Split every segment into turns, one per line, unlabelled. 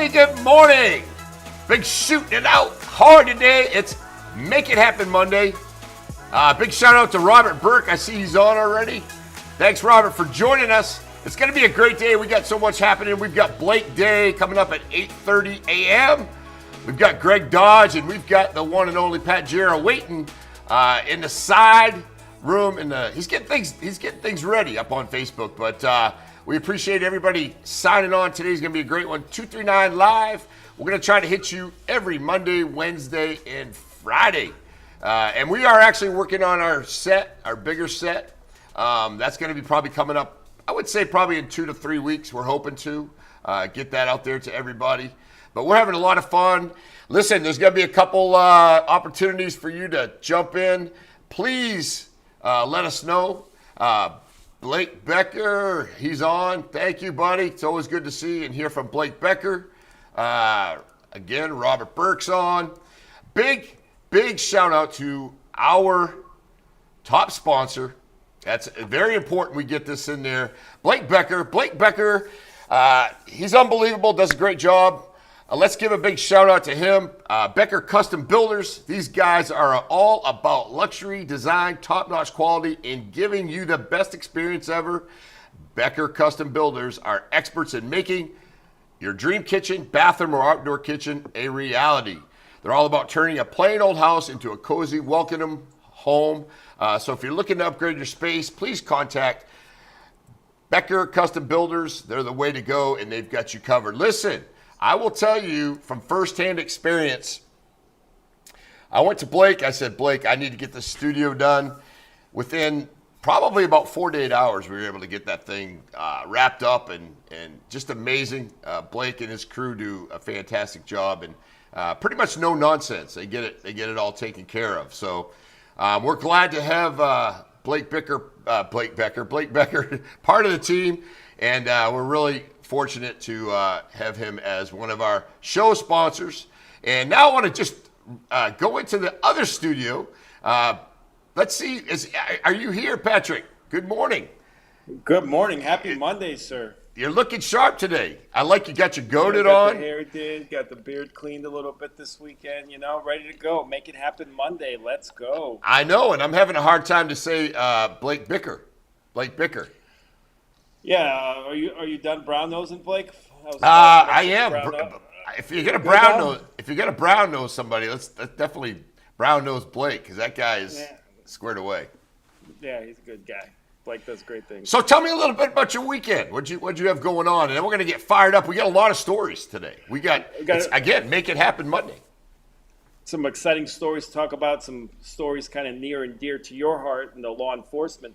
everybody. Good morning. Big shooting it out hard today. It's Make It Happen Monday. Big shout out to Robert Burke. I see he's on already. Thanks, Robert, for joining us. It's going to be a great day. We got so much happening. We've got Blake Day coming up at 8:30 a.m. We've got Greg Dodge, and we've got the one and only Pat Jira waiting in the side room. He's getting things ready up on Facebook. But we appreciate everybody signing on. Today's going to be a great one. 239 Live. We're going to try to hit you every Monday, Wednesday, and Friday. And we are actually working on our bigger set. That's going to be probably coming up, I would say probably in 2 to 3 weeks. We're hoping to get that out there to everybody. But we're having a lot of fun. Listen, there's going to be a couple opportunities for you to jump in. Please let us know. Blake Becker, he's on. Thank you, buddy. It's always good to see and hear from Blake Becker. Again, Robert Burke's on. Big shout out to our top sponsor. That's very important we get this in there. Blake Becker. Blake Becker, he's unbelievable, does a great job. Let's give a big shout out to him. Becker Custom Builders. These guys are all about luxury design, top-notch quality, and giving you the best experience ever. Becker Custom Builders are experts in making your dream kitchen, bathroom, or outdoor kitchen a reality. They're all about turning a plain old house into a cozy, welcoming home. So if you're looking to upgrade your space, please contact Becker Custom Builders. They're the way to go, and they've got you covered. Listen, I will tell you from firsthand experience, I went to Blake. I said, Blake, I need to get the studio done. Within probably about 4 to 8 hours, we were able to get that thing wrapped up and just amazing. Blake and his crew do a fantastic job and pretty much no nonsense. They get it all taken care of. So we're glad to have Blake Becker, part of the team, and we're really fortunate to have him as one of our show sponsors. And now I want to just go into the other studio. Let's see. Are you here, Patrick? Good morning.
Good morning. Happy Monday, sir.
You're looking sharp today. I like you got your goated
got
on.
The hair did, got the beard cleaned a little bit this weekend, ready to go. Make it happen Monday. Let's go.
I know, and I'm having a hard time to say Blake Becker. Blake Becker.
Yeah, are you done brown nosing, Blake?
I am. If you get a brown nose somebody, let's definitely brown nose Blake, because that guy is squared away.
Yeah, he's a good guy. Blake does great things.
So tell me a little bit about your weekend. What'd you have going on? And then we're going to get fired up. We got a lot of stories today. We got again, Make It Happen Monday.
Some exciting stories to talk about, some stories kind of near and dear to your heart in the law enforcement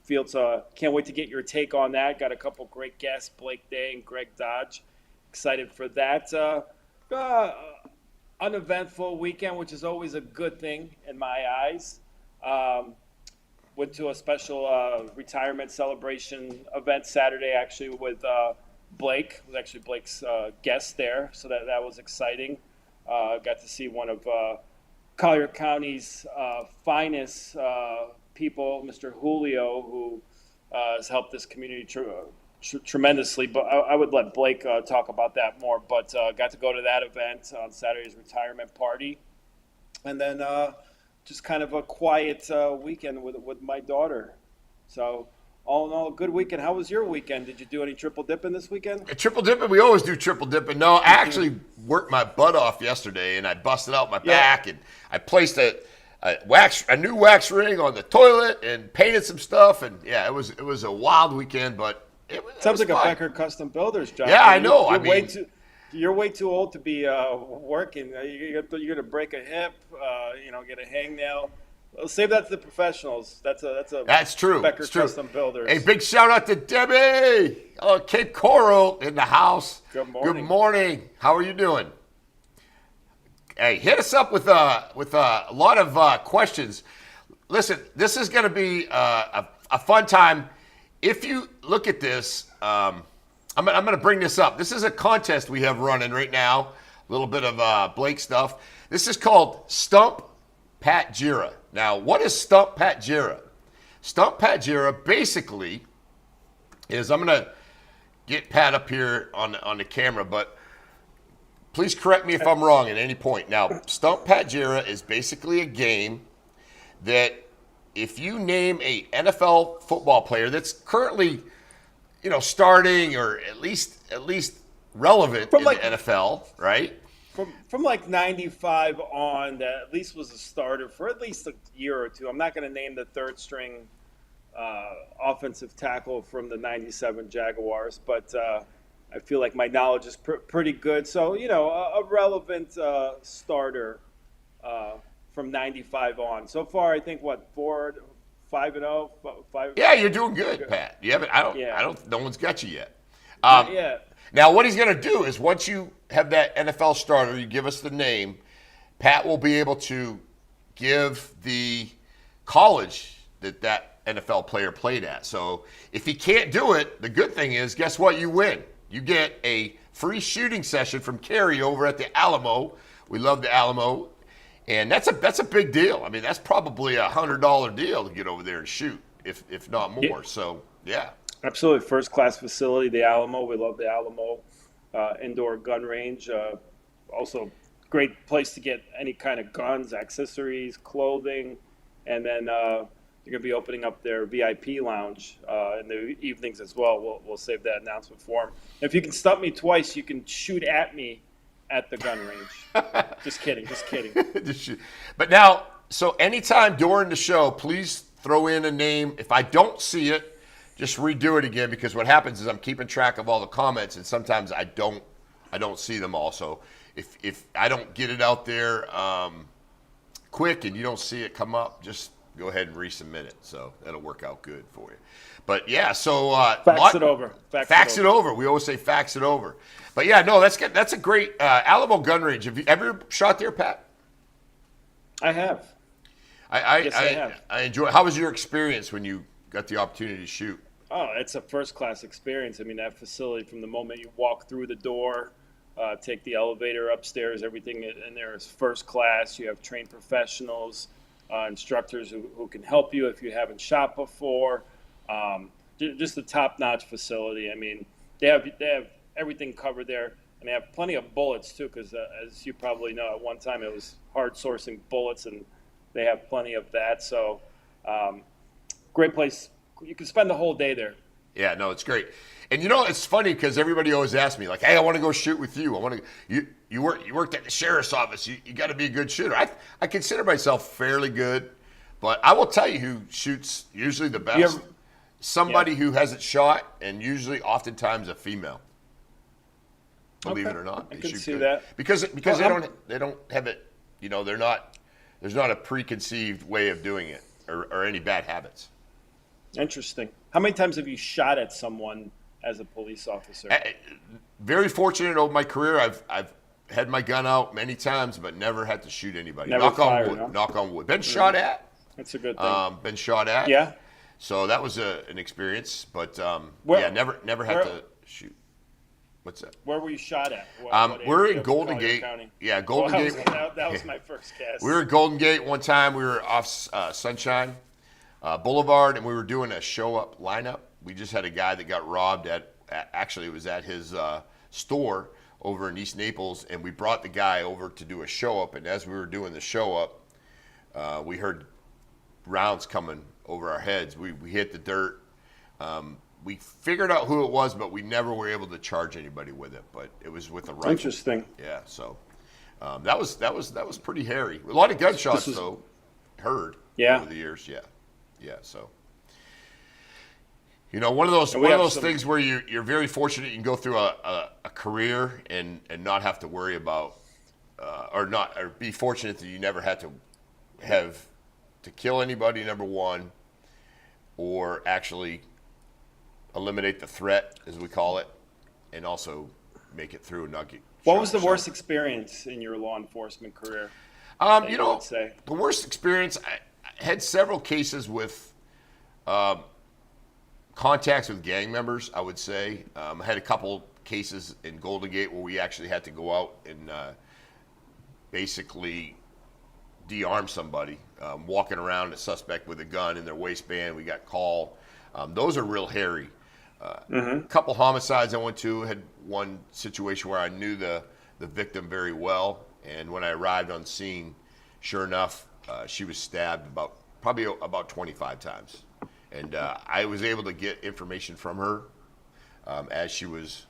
field. So can't wait to get your take on that. Got a couple great guests, Blake Day and Greg Dodge. Excited for that. Uneventful weekend, which is always a good thing in my eyes. Went to a special retirement celebration event Saturday, actually, with Blake. It was actually Blake's guest there, so that was exciting. Got to see one of Collier County's finest people, Mr. Julio, who has helped this community tremendously. But I would let Blake talk about that more. But got to go to that event on Saturday's retirement party. And then just kind of a quiet weekend with my daughter. So all in all, a good weekend. How was your weekend? Did you do any triple dipping this weekend?
Triple dipping? We always do triple dipping. No, I actually worked my butt off yesterday, and I busted out my back, and I placed a new wax ring on the toilet and painted some stuff. And yeah, it was a wild weekend, but it
sounds
was
like
fun.
a Becker Custom Builders job.
Yeah, I know.
You're way too old to be working. You're going to break a hip, get a hangnail. Well, save that to the professionals. That's
true.
Becker Custom Builders.
A big shout out to Debbie, Cape Coral in the house.
Good morning.
Good morning. How are you doing? Hey, hit us up with a lot of questions. Listen, this is going to be a fun time. If you look at this. I'm going to bring this up. This is a contest we have running right now. A little bit of Blake stuff. This is called Stump Pat Jira. Now, what is Stump Pat Jira? Stump Pat Jira basically is, I'm going to get Pat up here on the camera, but please correct me if I'm wrong at any point. Now, Stump Pat Jira is basically a game that if you name a NFL football player that's currently, starting or at least relevant in the NFL, right?
From like 95 on, that at least was a starter for at least a year or two. I'm not going to name the third string offensive tackle from the 97 Jaguars, but I feel like my knowledge is pretty good. So, a relevant starter from 95 on. So far, I think, 5-0?
Yeah, you're doing good, Pat. You haven't, no one's got you yet.
Not yet.
Now, what he's going to do is once you have that NFL starter, you give us the name, Pat will be able to give the college that NFL player played at. So if he can't do it, the good thing is, guess what? You win. You get a free shooting session from Kerry over at the Alamo. We love the Alamo. And that's a big deal. I mean, that's probably $100 deal to get over there and shoot, if not more. Yeah. So, yeah.
Absolutely. First-class facility, the Alamo. We love the Alamo indoor gun range. Also, great place to get any kind of guns, accessories, clothing. And then they're going to be opening up their VIP lounge in the evenings as well. We'll save that announcement for them. If you can stump me twice, you can shoot at me at the gun range. Just kidding.
But now, so anytime during the show, please throw in a name. If I don't see it, just redo it again, because what happens is I'm keeping track of all the comments, and sometimes I don't see them all. So if I don't get it out there quick and you don't see it come up, just go ahead and resubmit it. So that'll work out good for you. But yeah, so
fax it over.
Fax it over. We always say fax it over. But yeah, no, that's good. That's a great Alamo gun range. Have you ever shot there, Pat?
I have.
I have. I enjoy. How was your experience when you got the opportunity to shoot?
Oh, it's a first-class experience. I mean, that facility, from the moment you walk through the door, take the elevator upstairs, everything in there is first class. You have trained professionals, instructors who can help you if you haven't shot before. Just a top-notch facility. I mean, they have everything covered there, and they have plenty of bullets too. Because as you probably know, at one time it was hard sourcing bullets, and they have plenty of that. So, great place. You can spend the whole day there.
Yeah, no, it's great. And it's funny because everybody always asks me, like, "Hey, I want to go shoot with you. I want to." You worked at the sheriff's office. You got to be a good shooter. I consider myself fairly good, but I will tell you who shoots usually the best. Somebody who hasn't shot, and usually, oftentimes, a female. Believe it or not,
I can see that
because they don't have it. They're not. There's not a preconceived way of doing it or any bad habits.
Interesting. How many times have you shot at someone as a police officer?
Very fortunate over my career. I've had my gun out many times, but never had to shoot anybody.
Never
Knock
fired,
on wood.
Huh?
Knock on wood. Been shot at.
That's a good thing.
Been shot at.
Yeah.
So that was an experience, but never had to shoot. What's that?
Where were you shot at?
We're in Golden Gate.
County?
Yeah, Golden Gate.
That was my first guess.
We were in Golden Gate one time. We were off Sunshine Boulevard, and we were doing a show-up lineup. We just had a guy that got robbed actually, it was at his store over in East Naples, and we brought the guy over to do a show-up, and as we were doing the show-up, we heard rounds coming over our heads. We hit the dirt. We figured out who it was, but we never were able to charge anybody with it. But it was with a rifle.
Interesting.
Yeah. So that was pretty hairy. A lot of gunshots though. Heard.
Yeah.
Over the years. Yeah. Yeah. So one of those things where you're very fortunate you can go through a career and not have to worry about or be fortunate that you never had to have to kill anybody, number one, or actually eliminate the threat, as we call it, and also make it through and not get
What was the worst experience in your law enforcement career?
The worst experience, I had several cases with contacts with gang members, I would say. I had a couple cases in Golden Gate where we actually had to go out and basically de-arm somebody, walking around a suspect with a gun in their waistband. We got call. Those are real hairy. A couple homicides I went to, had one situation where I knew the the victim very well. And when I arrived on scene, sure enough, she was stabbed probably about 25 times. And I was able to get information from her as she was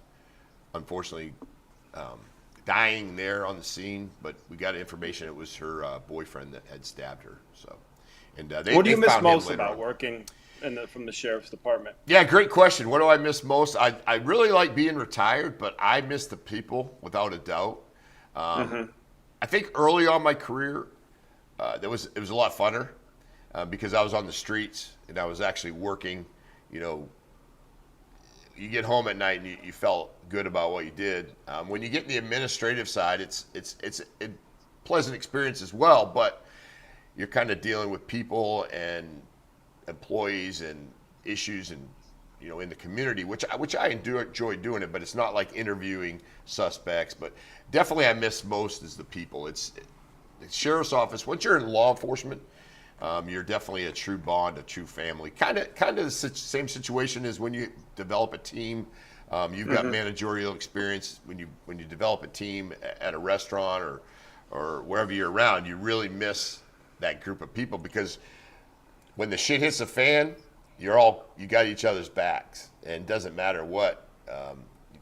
unfortunately dying there on the scene. But we got information it was her boyfriend that had stabbed her. So, and
what do you miss
found him
most
later
about
on.
working from the sheriff's department?
Yeah, great question. What do I miss most? I really like being retired, but I miss the people without a doubt. I think early on in my career, it was a lot funner because I was on the streets and I was actually working. You know, you get home at night and you felt good about what you did. When you get in the administrative side, it's a pleasant experience as well, but you're kind of dealing with people and employees and issues and in the community, which I enjoy doing it, but it's not like interviewing suspects. But definitely I miss most is the people. It's the sheriff's office. Once you're in law enforcement, you're definitely a true bond, a true family. Kind of the same situation as when you develop a team. You've got managerial experience when you develop a team at a restaurant or wherever you're around. You really miss that group of people because when the shit hits the fan, you got each other's backs, and it doesn't matter what,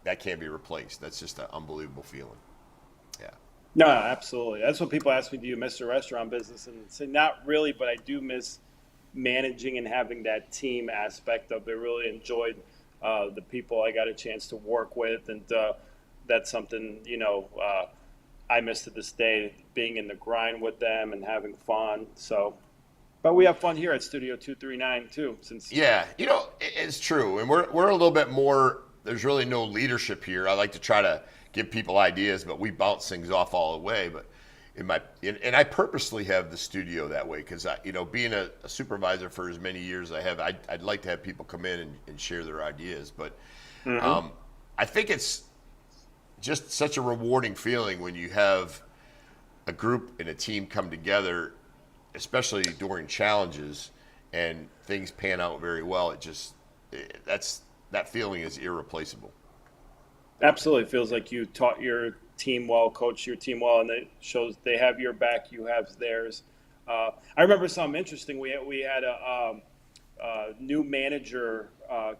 that can't be replaced. That's just an unbelievable feeling. Yeah.
No, absolutely. That's what people ask me, do you miss the restaurant business? And say, not really, but I do miss managing and having that team aspect of it. Really enjoyed the people I got a chance to work with, and that's something, I miss to this day, being in the grind with them and having fun. So, but we have fun here at Studio 239 too.
Yeah, it's true, and we're a little bit more. There's really no leadership here. I like to try to give people ideas, but we bounce things off all the way. But and I purposely have the studio that way because being a supervisor for as many years as I have, I'd like to have people come in and share their ideas. But I think it's just such a rewarding feeling when you have a group and a team come together, especially during challenges, and things pan out very well. That feeling is irreplaceable.
Absolutely. It feels like you taught your team well, coached your team well, and it shows they have your back, you have theirs. I remember something interesting. We had a new manager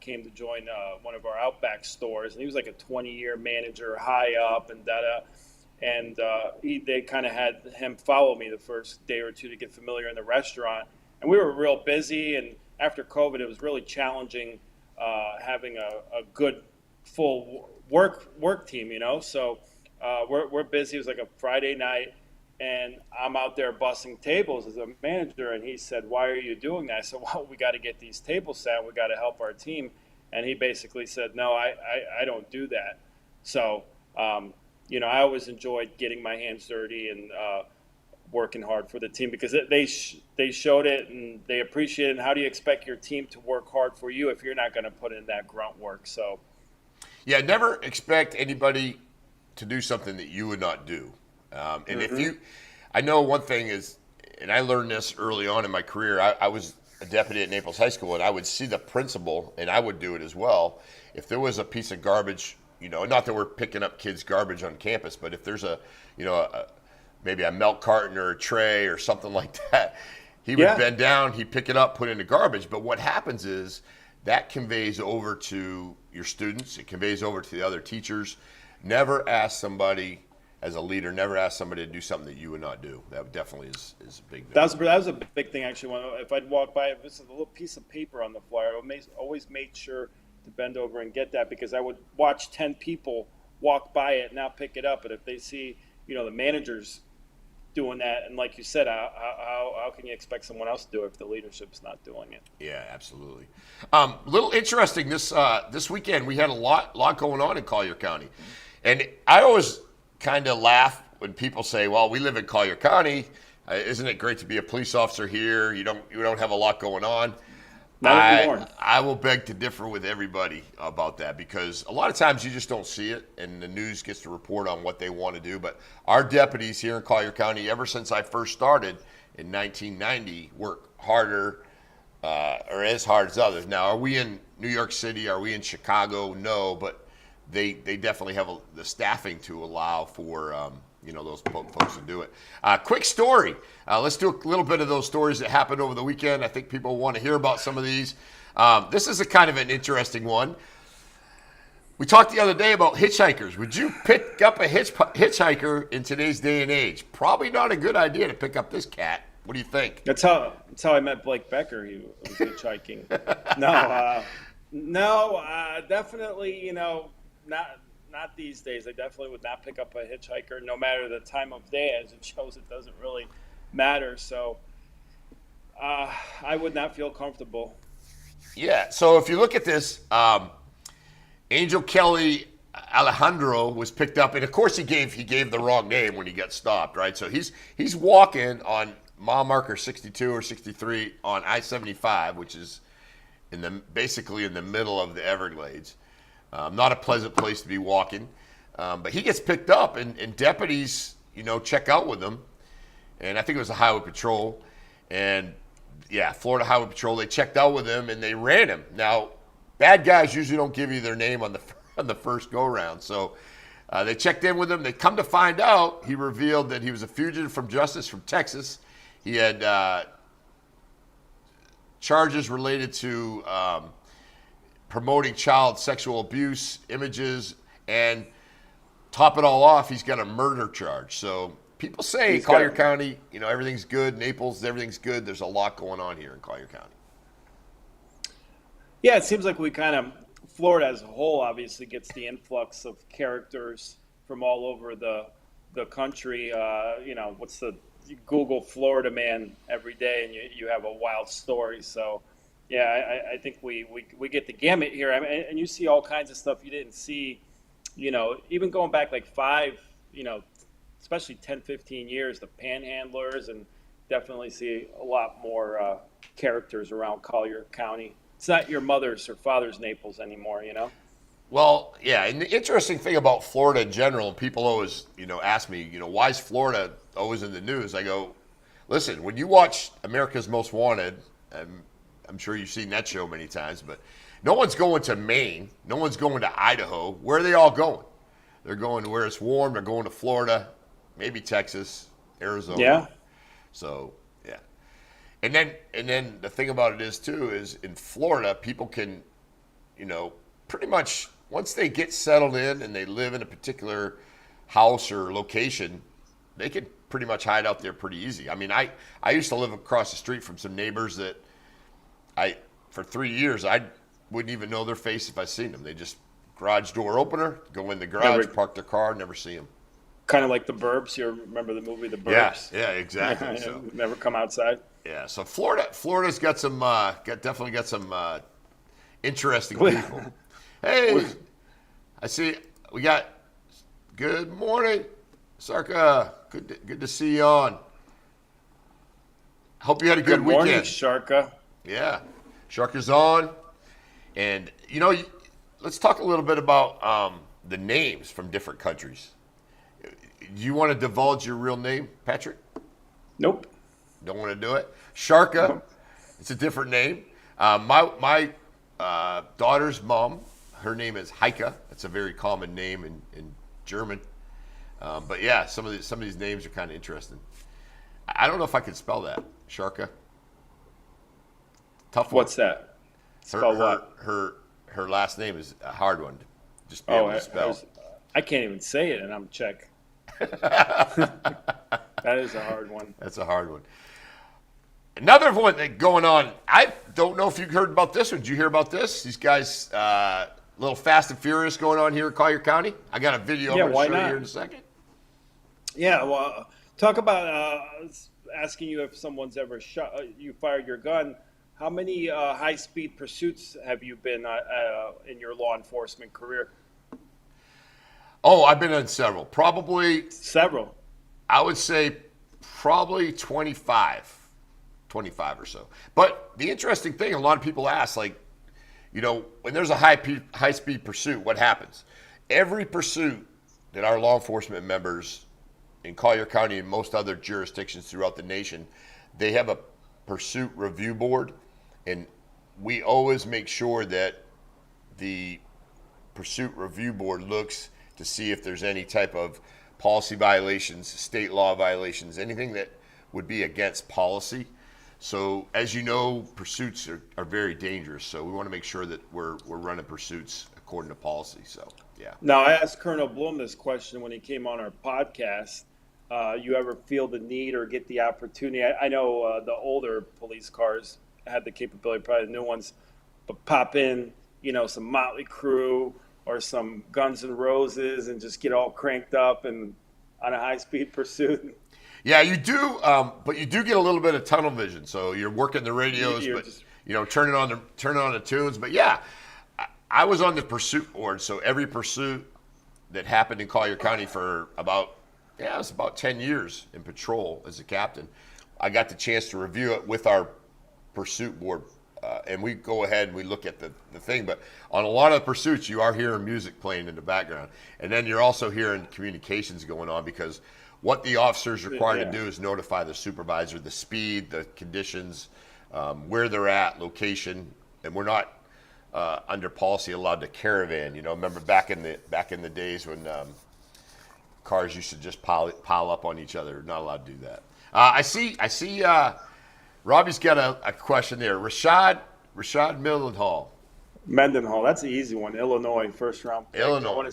came to join one of our Outback stores, and he was like a 20-year manager, high up, and they kind of had him follow me the first day or two to get familiar in the restaurant. And we were real busy, and after COVID, it was really challenging having a good full work team, So we're busy. It was like a Friday night, and I'm out there bussing tables as a manager. And he said, "Why are you doing that?" I said, "Well, we got to get these tables set. We got to help our team." And he basically said, "No, I don't do that." So I always enjoyed getting my hands dirty and working hard for the team because they showed it and they appreciate it. And how do you expect your team to work hard for you if you're not going to put in that grunt work? So,
yeah, never expect anybody to do something that you would not do. And I know one thing is, and I learned this early on in my career. I was a deputy at Naples High School, and I would see the principal, and I would do it as well. If there was a piece of garbage, not that we're picking up kids' garbage on campus, but if there's maybe a milk carton or a tray or something like that, he would bend down, he'd pick it up, put it in the garbage. But what happens is that conveys over to your students. It conveys over to the other teachers. Never ask somebody, as a leader, never ask somebody to do something that you would not do. That definitely is a big thing.
That was a big thing, actually. If I'd walk by, if this is a little piece of paper on the flyer, I always made sure to bend over and get that because I would watch 10 people walk by it and not pick it up. But if they see, the managers doing that, and like you said, how can you expect someone else to do it if the leadership's not doing it?
Yeah, absolutely. Little interesting this weekend, we had a lot going on in Collier County, and I always kind of laugh when people say, "Well, we live in Collier County. Isn't it great to be a police officer here? You don't have a lot going on." I will beg to differ with everybody about that because a lot of times you just don't see it, and the news gets to report on what they want to do. But our deputies here in Collier County, ever since I first started in 1990, work harder or as hard as others. Now, are we in New York City? Are we in Chicago? No, but they definitely have the staffing to allow for those folks to do it. Quick story. Let's do a little bit of those stories that happened over the weekend. I think people want to hear about some of these. This is a kind of an interesting one. We talked the other day about hitchhikers. Would you pick up a hitchhiker in today's day and age? Probably not a good idea to pick up this cat. What do you think?
That's how I met Blake Becker. He was hitchhiking. Definitely, not these days. I definitely would not pick up a hitchhiker, no matter the time of day. As it shows, it doesn't really matter. So I would not feel comfortable.
Yeah. So if you look at this, Angel Kelly Alejandro was picked up, and of course he gave the wrong name when he got stopped, right? So he's walking on mile marker 62 or 63 on I-75, which is basically in the middle of the Everglades. Not a pleasant place to be walking, but he gets picked up, and deputies check out with him, and I think it was the Highway Patrol, and Florida Highway Patrol. They checked out with him and they ran him. Now, bad guys usually don't give you their name on the first go round, so they checked in with him. They come to find out he revealed that he was a fugitive from justice from Texas. He had charges related to promoting child sexual abuse images, and top it all off, he's got a murder charge. So people say Collier County, everything's good. Naples, everything's good. There's a lot going on here in Collier County.
Yeah, it seems like Florida as a whole obviously gets the influx of characters from all over the country. You Google Florida man every day and you have a wild story. So, yeah, I think we get the gamut here. I mean, and you see all kinds of stuff you didn't see, even going back like 5, especially 10, 15 years, the panhandlers, and definitely see a lot more characters around Collier County. It's not your mother's or father's Naples anymore,
Well, yeah, and the interesting thing about Florida in general, people always, ask me, why is Florida always in the news? I go, listen, when you watch America's Most Wanted, I'm sure you've seen that show many times, but no one's going to Maine. No one's going to Idaho. Where are they all going? They're going to where it's warm. They're going to Florida, maybe Texas, Arizona.
Yeah.
So, yeah. And then the thing about it is, too, is in Florida, people can, pretty much once they get settled in and they live in a particular house or location, they can pretty much hide out there pretty easy. I mean, I used to live across the street from some neighbors that for 3 years, I wouldn't even know their face if I seen them. They just garage door opener, go in the garage, park their car, never see them.
Kind of like The Burbs. You remember the movie The Burbs?
Yeah, exactly. So
never come outside.
Yeah, so Florida's got some definitely got some interesting people. Hey, I see we got. Good morning, Sarka. Good to see you on. Hope you had a good weekend.
Good morning, Sharka.
Yeah, Sharka's on, and let's talk a little bit about the names from different countries. Do you want to divulge your real name, Patrick?
Nope.
Don't want to do it. Sharka, it's a different name. My daughter's mom, her name is Heike. That's a very common name in German. But yeah, some of these names are kind of interesting. I don't know if I can spell that. Sharka. Tough one.
What's that? Spell what?
Her last name is a hard one. Just be able to spell.
I can't even say it, and I'm Czech. That is a hard one.
That's a hard one. Another one that going on. I don't know if you heard about this one. Did you hear about this? These guys, a little fast and furious going on here in Collier County. I got a video I'm going to show you here in a second.
Yeah, well, talk about asking you if someone's ever you fired your gun. How many high-speed pursuits have you been in your law enforcement career?
Oh, I've been on several. Probably
several.
I would say probably 25 or so. But the interesting thing, a lot of people ask, like, when there's a high-speed pursuit, what happens? Every pursuit that our law enforcement members in Collier County and most other jurisdictions throughout the nation, they have a pursuit review board, and we always make sure that the pursuit review board looks to see if there's any type of policy violations, state law violations, anything that would be against policy. So as you know, pursuits are very dangerous. So we want to make sure that we're running pursuits according to policy. So yeah.
Now, I asked Colonel Bloom this question when he came on our podcast. You ever feel the need or get the opportunity? I know the older police cars had the capability, probably the new ones, but pop in, some Motley Crue or some Guns N' Roses and just get all cranked up and on a high-speed pursuit.
Yeah, you do, but you do get a little bit of tunnel vision. So you're working the radios, but turning on the tunes. But yeah, I was on the pursuit board, so every pursuit that happened in Collier County for about 10 years in patrol as a captain, I got the chance to review it with our pursuit board. And we go ahead and we look at the thing. But on a lot of the pursuits, you are hearing music playing in the background. And then you're also hearing communications going on, because what the officer's required to do is notify the supervisor the speed, the conditions, where they're at, location. And we're not under policy allowed to caravan. Remember back in the days when cars used to just pile up on each other. Not allowed to do that. I see. Robbie's got a question there. Rashad
Mendenhall. That's an easy one. Illinois, first round pick.
Illinois.
I want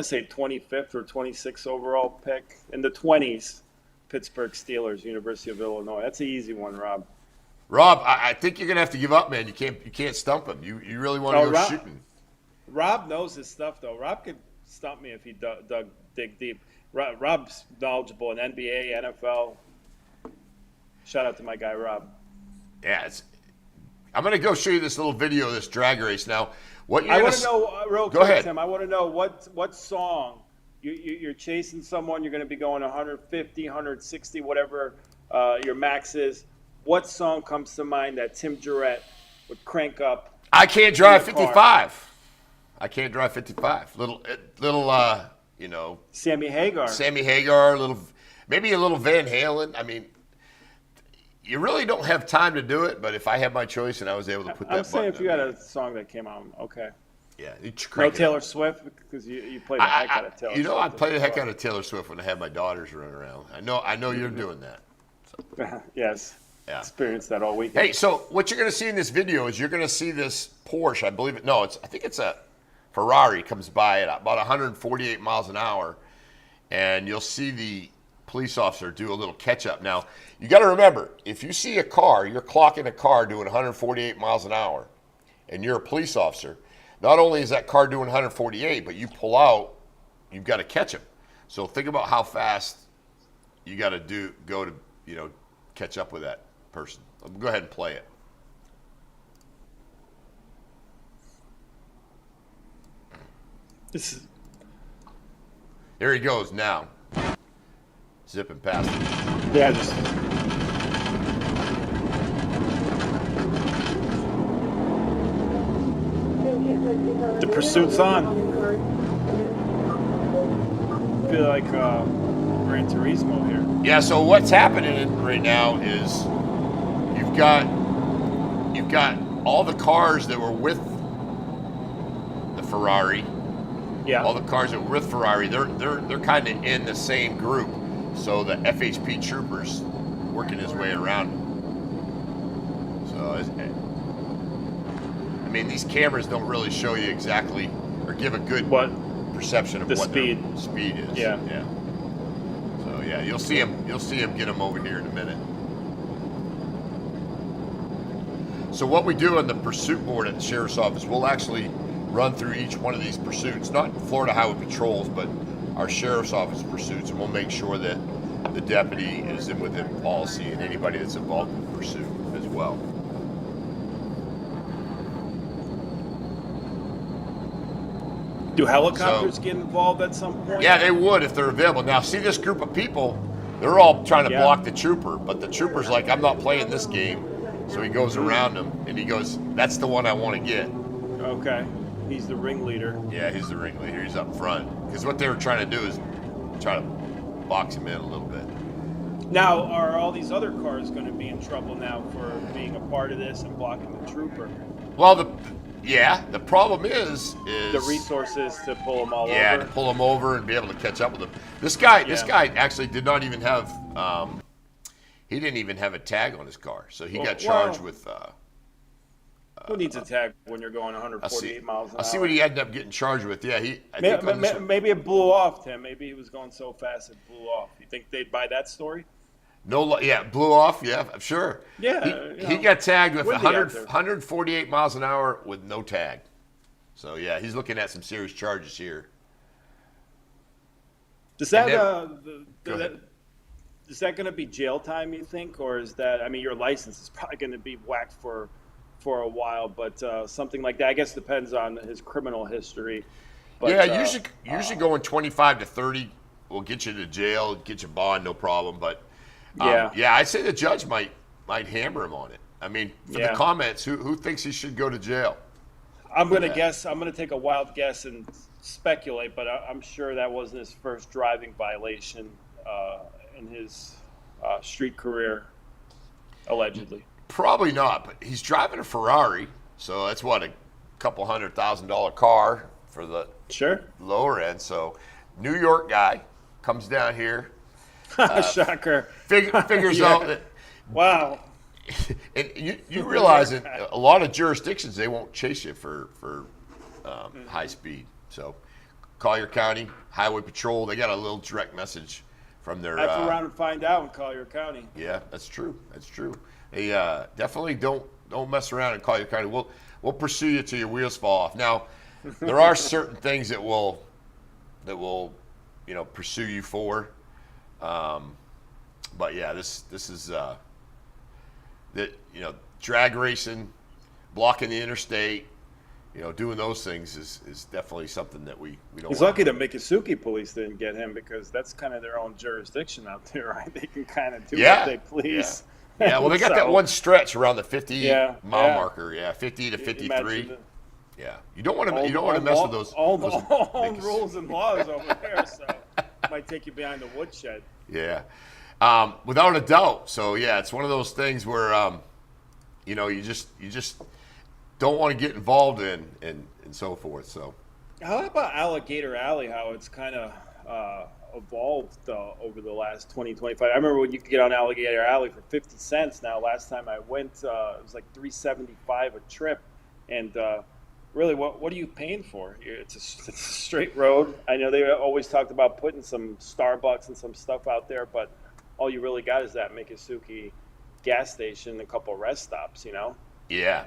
to say 25th or 26th overall pick. In the 20s, Pittsburgh Steelers, University of Illinois. That's an easy one, Rob.
Rob, I think you're gonna have to give up, man. You can't stump him. You really want to go shooting.
Rob knows his stuff, though. Rob could stump me if he dig deep. Rob's knowledgeable in NBA, NFL. Shout out to my guy, Rob.
Yeah, I'm going to go show you this little video of this drag race. Now,
I want to know, real
go
quick,
ahead.
Tim, I want to know what song, you're chasing someone, you're going to be going 150, 160, whatever your max is. What song comes to mind that Tim Guerrette would crank up?
I can't drive 55. I can't drive 55. Little,
Sammy Hagar,
maybe a little Van Halen. I mean, you really don't have time to do it, but if I had my choice and I was able to put that button,
I'm saying if you had a song that came out, okay.
Yeah,
no Taylor Swift, because you played the heck out of Taylor Swift.
I'd play the heck out of Taylor Swift when I had my daughters running around. I know you're doing that.
So. Yes.
Yeah.
Experienced that all weekend.
Hey, so what you're going to see in this video is you're going to see this Porsche. I believe it. No, I think it's a Ferrari comes by at about 148 miles an hour, and you'll see the police officer do a little catch up. Now, you got to remember, if you see a car, you're clocking a car doing 148 miles an hour, and you're a police officer, not only is that car doing 148, but you pull out, you've got to catch him. So think about how fast you got to go to catch up with that person. Go ahead and play it. Here he goes now. Zipping past him.
Yeah, the pursuit's on. I feel like Gran Turismo here.
Yeah, so what's happening right now is you've got all the cars that were with the Ferrari.
Yeah.
All the cars that were with Ferrari, they're kind of in the same group. So the FHP troopers working his way around. So these cameras don't really show you exactly or give a good perception of what
speed
is.
Yeah.
So yeah, you'll see him get him over here in a minute. So what we do on the pursuit board at the sheriff's office, we'll actually run through each one of these pursuits, not Florida Highway Patrols, but our sheriff's office pursuits, and we'll make sure that the deputy is within policy and anybody that's involved in the pursuit as well.
Do helicopters get involved at some point?
Yeah, they would if they're available. Now, see this group of people, they're all trying to block the trooper, but the trooper's like, I'm not playing this game. So he goes around them, and he goes, that's the one I want to get.
Okay. He's the ringleader.
Yeah, he's the ringleader. He's up front. Because what they were trying to do is try to box him in a little bit.
Now, are all these other cars going to be in trouble now for being a part of this and blocking the trooper?
Well, Yeah, the problem is
the resources to pull them all
yeah,
over.
to pull him over and be able to catch up with him. This guy
Yeah.
actually did not even have he didn't even have a tag on his car, so he got charged
Well,
with.
who needs a tag when you're going
I'll see.
148 miles an
I'll see
hour?
what he ended up getting charged with. Yeah, I think on this one,
Maybe it blew off, Tim. Maybe he was going so fast it blew off. You think they'd buy that story?
yeah, blew off. Yeah, I'm sure.
Yeah,
he got tagged with
windy
100,
out there.
148 miles an hour with no tag. So yeah, he's looking at some serious charges here.
Does that
Go ahead.
is that going to be jail time? You think, or is that? I mean, your license is probably going to be whacked for a while, but something like that. I guess depends on his criminal history. But,
Yeah, usually going 25 to 30 will get you to jail, get you bond, no problem. But
yeah,
I'd say the judge might hammer him on it. I mean, for the
Yeah.
comments, who thinks he should go to jail?
I'm going to
Yeah.
guess. I'm going to take a wild guess and speculate, but I'm sure that wasn't his first driving violation in his street career, allegedly.
Probably not, but he's driving a Ferrari, so that's what, a couple $100,000 car for the
Sure.
lower end. So, New York guy comes down here,
Shocker.
figures
Yeah.
out that.
Wow.
And you realize in a lot of jurisdictions they won't chase you for high speed. So Collier County Highway Patrol, they got a little direct message from their.
Have to run and find out in Collier County.
Yeah, that's true. That's true. They definitely don't mess around in Collier County. We'll pursue you till your wheels fall off. Now, there are certain things that will pursue you for. But yeah, this is that drag racing, blocking the interstate, doing those things is definitely something that we don't.
He's lucky the Mikasuki police didn't get him because that's kind of their own jurisdiction out there, right? They can kind of do what they please.
Yeah, well, they got that one stretch around the 50 mile
yeah.
marker. Yeah, 50 to 53.
Imagine
Yeah, you don't want to mess with those.
all
those
rules and laws over there, so might take you behind the woodshed.
Yeah, without a doubt. So yeah, it's one of those things where you just don't want to get involved in and so forth. So
How about Alligator Alley? How it's kind of evolved over the last 20, 25. I remember when you could get on Alligator Alley for 50 cents. Now, last time I went, it was like $3.75 a trip. And really, what are you paying for? It's a straight road. I know they always talked about putting some Starbucks and some stuff out there, but all you really got is that Mikasuki gas station and a couple of rest stops,
yeah.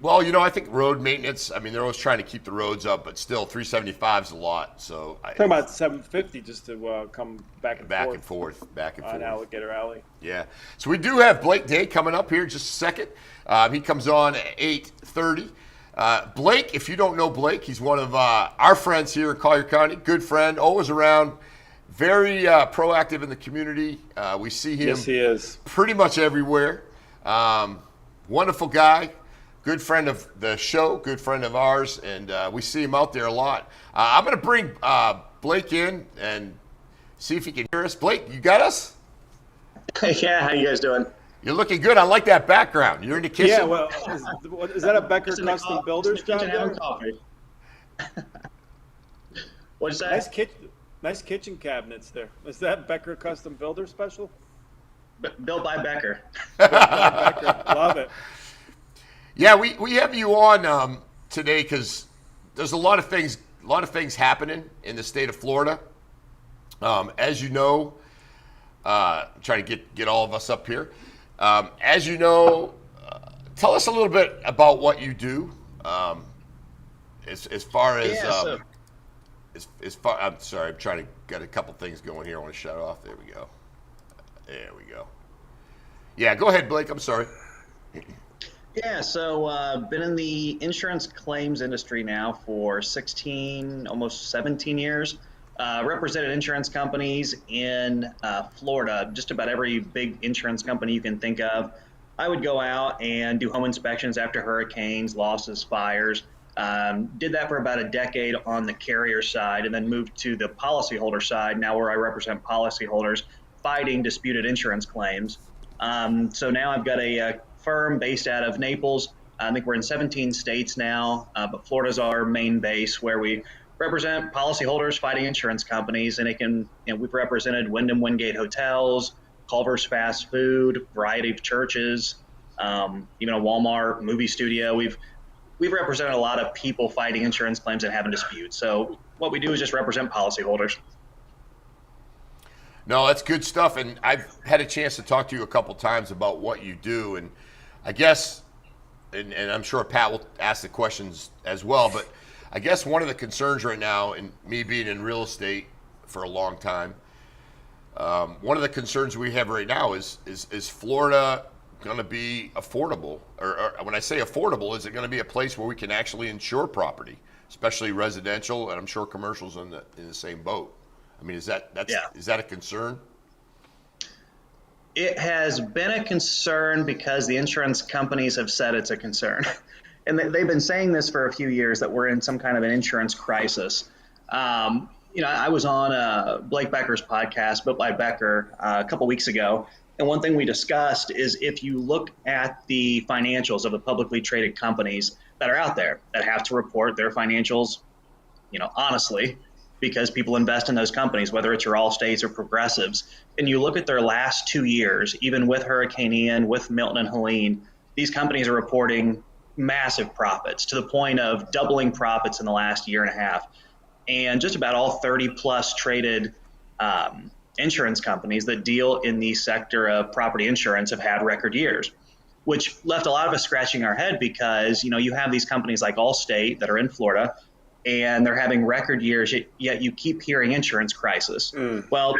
Well, I think road maintenance. I mean, they're always trying to keep the roads up, but still, 375 is a lot. So
Talking about 750 just to come back and forth on Alligator Alley.
Yeah. So we do have Blake Day coming up here in just a second. He comes on at 8:30. Blake, if you don't know Blake, he's one of our friends here in Collier County. Good friend, always around, very proactive in the community. We see him
Yes, he is.
pretty much everywhere. Wonderful guy. Good friend of the show, good friend of ours, and we see him out there a lot. I'm going to bring Blake in and see if he can hear us. Blake, you got us?
Yeah, how you guys doing?
You're looking good. I like that background. You're in the kitchen?
Yeah, well, is that a Becker Custom Builders job
having
there?
coffee. What'd you say?
Nice kitchen cabinets there. Is that Becker Custom Builder special?
Built by Becker.
Becker, love it.
Yeah, we have you on today because there's a lot of things happening in the state of Florida. As you know, I'm trying to get all of us up here. As you know, tell us a little bit about what you do. As far as as far, I'm sorry, I'm trying to get a couple things going here. I want to shut off. There we go. There we go. Yeah, go ahead, Blake. I'm sorry.
Yeah, so been in the insurance claims industry now for 16, almost 17 years. Represented insurance companies in Florida, just about every big insurance company you can think of. I would go out and do home inspections after hurricanes, losses, fires. Did that for about a decade on the carrier side and then moved to the policyholder side, now where I represent policyholders fighting disputed insurance claims. So now I've got a firm based out of Naples. I think we're in 17 states now, but Florida's our main base where we represent policyholders fighting insurance companies. And we've represented Wyndham Wingate Hotels, Culver's Fast Food, variety of churches, even a Walmart movie studio. We've represented a lot of people fighting insurance claims and having disputes. So what we do is just represent policyholders.
No, that's good stuff. And I've had a chance to talk to you a couple times about what you do. And I guess, and I'm sure Pat will ask the questions as well, but I guess one of the concerns right now, and me being in real estate for a long time, one of the concerns we have right now is Florida going to be affordable? Or when I say affordable, is it going to be a place where we can actually insure property, especially residential, and I'm sure commercials in the same boat? I mean, is that a concern?
It has been a concern because the insurance companies have said it's a concern. And they've been saying this for a few years, that we're in some kind of an insurance crisis. I was on Blake Becker's podcast, Built by Becker, a couple weeks ago. And one thing we discussed is if you look at the financials of the publicly traded companies that are out there that have to report their financials, honestly, because people invest in those companies, whether it's your Allstates or Progressives, and you look at their last 2 years, even with Hurricane Ian, with Milton and Helene, these companies are reporting massive profits to the point of doubling profits in the last year and a half. And just about all 30 plus traded insurance companies that deal in the sector of property insurance have had record years, which left a lot of us scratching our head because, you have these companies like Allstate that are in Florida and they're having record years, yet you keep hearing insurance crisis. Well,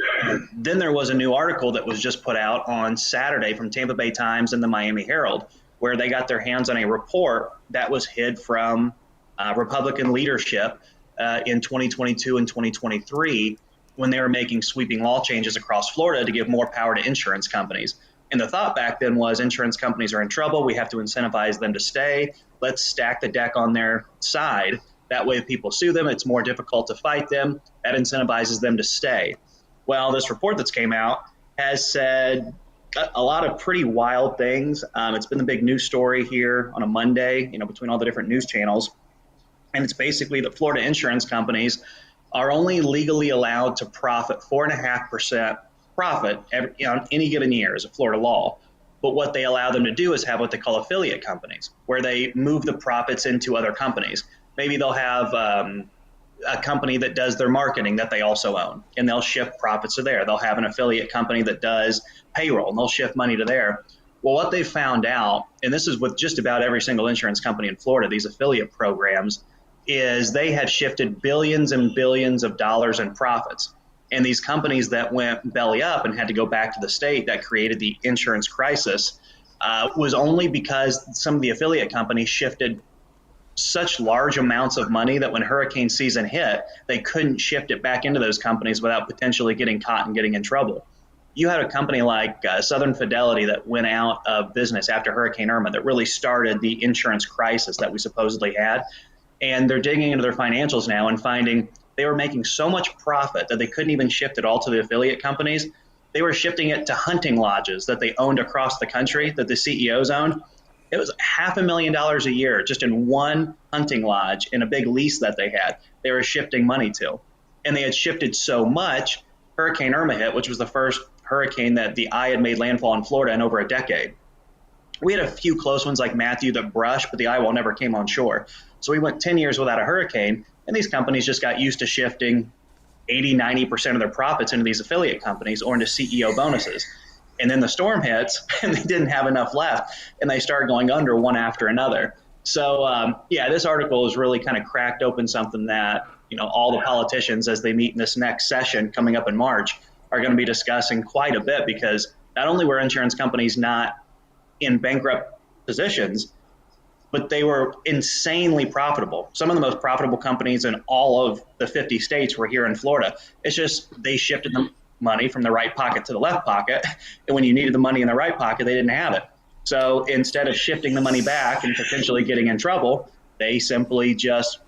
then there was a new article that was just put out on Saturday from Tampa Bay Times and the Miami Herald, where they got their hands on a report that was hid from Republican leadership in 2022 and 2023 when they were making sweeping law changes across Florida to give more power to insurance companies. And the thought back then was insurance companies are in trouble. We have to incentivize them to stay. Let's stack the deck on their side. That way, if people sue them, it's more difficult to fight them. That incentivizes them to stay. Well, this report that's came out has said a lot of pretty wild things. It's been the big news story here on a Monday, between all the different news channels. And it's basically that Florida insurance companies are only legally allowed to profit 4.5% profit on any given year as a Florida law. But what they allow them to do is have what they call affiliate companies, where they move the profits into other companies. Maybe they'll have a company that does their marketing that they also own, and they'll shift profits to there. They'll have an affiliate company that does payroll, and they'll shift money to there. Well, what they found out, and this is with just about every single insurance company in Florida, these affiliate programs, is they had shifted billions and billions of dollars in profits. And these companies that went belly up and had to go back to the state that created the insurance crisis was only because some of the affiliate companies shifted such large amounts of money that when hurricane season hit, they couldn't shift it back into those companies without potentially getting caught and getting in trouble. You had a company like Southern Fidelity that went out of business after Hurricane Irma that really started the insurance crisis that we supposedly had. And they're digging into their financials now and finding they were making so much profit that they couldn't even shift it all to the affiliate companies. They were shifting it to hunting lodges that they owned across the country that the CEOs owned. It was $500,000 a year just in one hunting lodge in a big lease that they had. They were shifting money to. And they had shifted so much, Hurricane Irma hit, which was the first hurricane that the eye had made landfall in Florida in over a decade. We had a few close ones like Matthew that brushed, but the eye wall never came on shore. So we went 10 years without a hurricane, and these companies just got used to shifting 80, 90% of their profits into these affiliate companies or into CEO bonuses. And then the storm hits, and they didn't have enough left, and they started going under one after another. So, this article has really kind of cracked open something that, all the politicians, as they meet in this next session coming up in March, are going to be discussing quite a bit, because not only were insurance companies not in bankrupt positions, but they were insanely profitable. Some of the most profitable companies in all of the 50 states were here in Florida. It's just they shifted the money from the right pocket to the left pocket, and when you needed the money in the right pocket, they didn't have it. So instead of shifting the money back and potentially getting in trouble, they simply just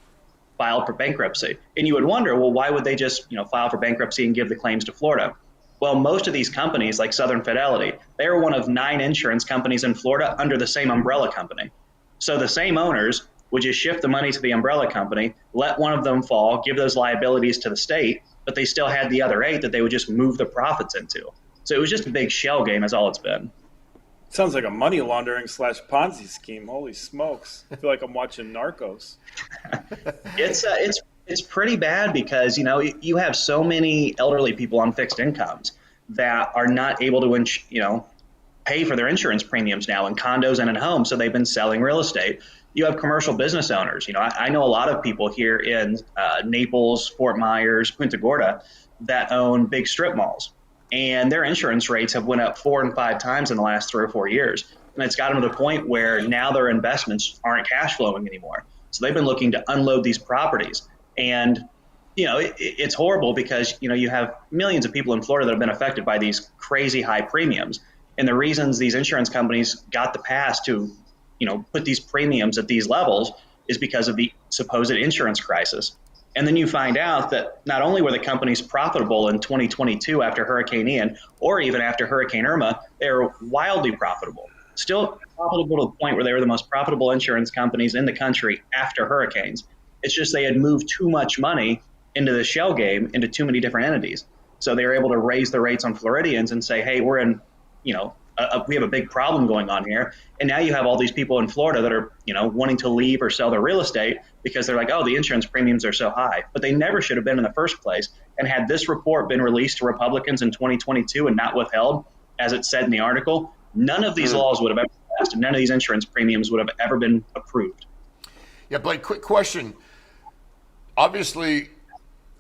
filed for bankruptcy. And you would wonder, well, why would they just file for bankruptcy and give the claims to Florida? Well, most of these companies, like Southern Fidelity, they are one of 9 insurance companies in Florida under the same umbrella company. So the same owners would just shift the money to the umbrella company, let one of them fall, give those liabilities to the state, but they still had the other 8 that they would just move the profits into. So it was just a big shell game is all it's been.
Sounds like a money laundering / Ponzi scheme. Holy smokes! I feel like I'm watching Narcos.
It's pretty bad because you have so many elderly people on fixed incomes that are not able to pay for their insurance premiums now in condos and in homes, so they've been selling real estate. You have commercial business owners. I know a lot of people here in Naples, Fort Myers, Punta Gorda that own big strip malls, and their insurance rates have went up 4 and 5 times in the last 3 or 4 years. And it's gotten to the point where now their investments aren't cash flowing anymore. So they've been looking to unload these properties. And, it's horrible because, you have millions of people in Florida that have been affected by these crazy high premiums. And the reasons these insurance companies got the pass to, put these premiums at these levels is because of the supposed insurance crisis. And then you find out that not only were the companies profitable in 2022 after Hurricane Ian, or even after Hurricane Irma, they were wildly profitable. Still profitable to the point where they were the most profitable insurance companies in the country after hurricanes. It's just they had moved too much money into the shell game, into too many different entities. So they were able to raise the rates on Floridians and say, hey, we're in, we have a big problem going on here. And now you have all these people in Florida that are, wanting to leave or sell their real estate because they're like, oh, the insurance premiums are so high. But they never should have been in the first place. And had this report been released to Republicans in 2022 and not withheld, as it said in the article, none of these laws would have ever passed and none of these insurance premiums would have ever been approved.
Yeah, Blake, quick question. Obviously,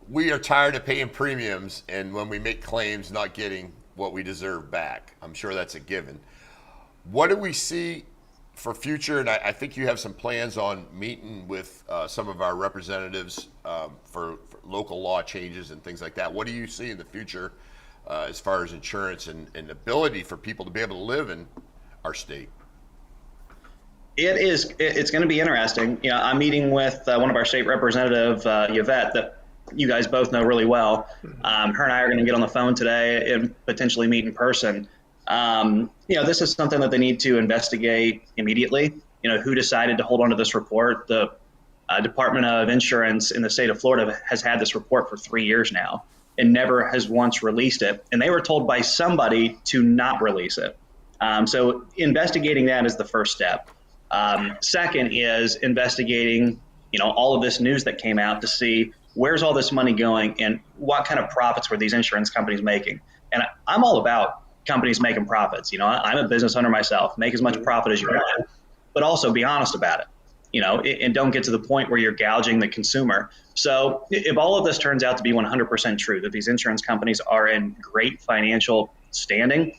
we are tired of paying premiums and when we make claims not getting what we deserve back. I'm sure that's a given. What do we see for future? And I think you have some plans on meeting with some of our representatives for local law changes and things like that. What do you see in the future as far as insurance and ability for people to be able to live in our state?
It's going to be interesting. I'm meeting with one of our state representative, Yvette, that you guys both know really well. Her and I are going to get on the phone today and potentially meet in person. This is something that they need to investigate immediately. Who decided to hold on to this report? The Department of Insurance in the state of Florida has had this report for 3 years now and never has once released it. And they were told by somebody to not release it. So investigating that is the first step. Second is investigating, all of this news that came out to see where's all this money going and what kind of profits were these insurance companies making. And I'm all about companies making profits. I'm a business owner myself. Make as much profit as you want, but also be honest about it, and don't get to the point where you're gouging the consumer. So if all of this turns out to be 100% true, that these insurance companies are in great financial standing,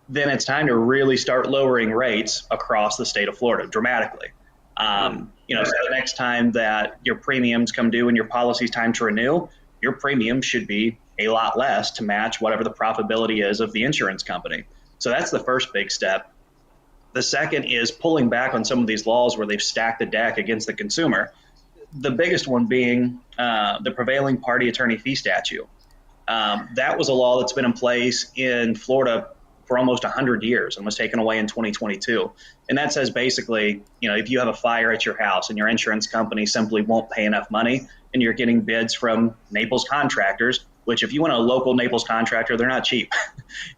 then it's time to really start lowering rates across the state of Florida dramatically. So the next time that your premiums come due and your policy's time to renew, your premium should be a lot less to match whatever the profitability is of the insurance company. So that's the first big step. The second is pulling back on some of these laws where they've stacked the deck against the consumer. The biggest one being the prevailing party attorney fee statute. That was a law that's been in place in Florida for almost 100 years and was taken away in 2022. And that says basically, if you have a fire at your house and your insurance company simply won't pay enough money and you're getting bids from Naples contractors, which if you want a local Naples contractor, they're not cheap,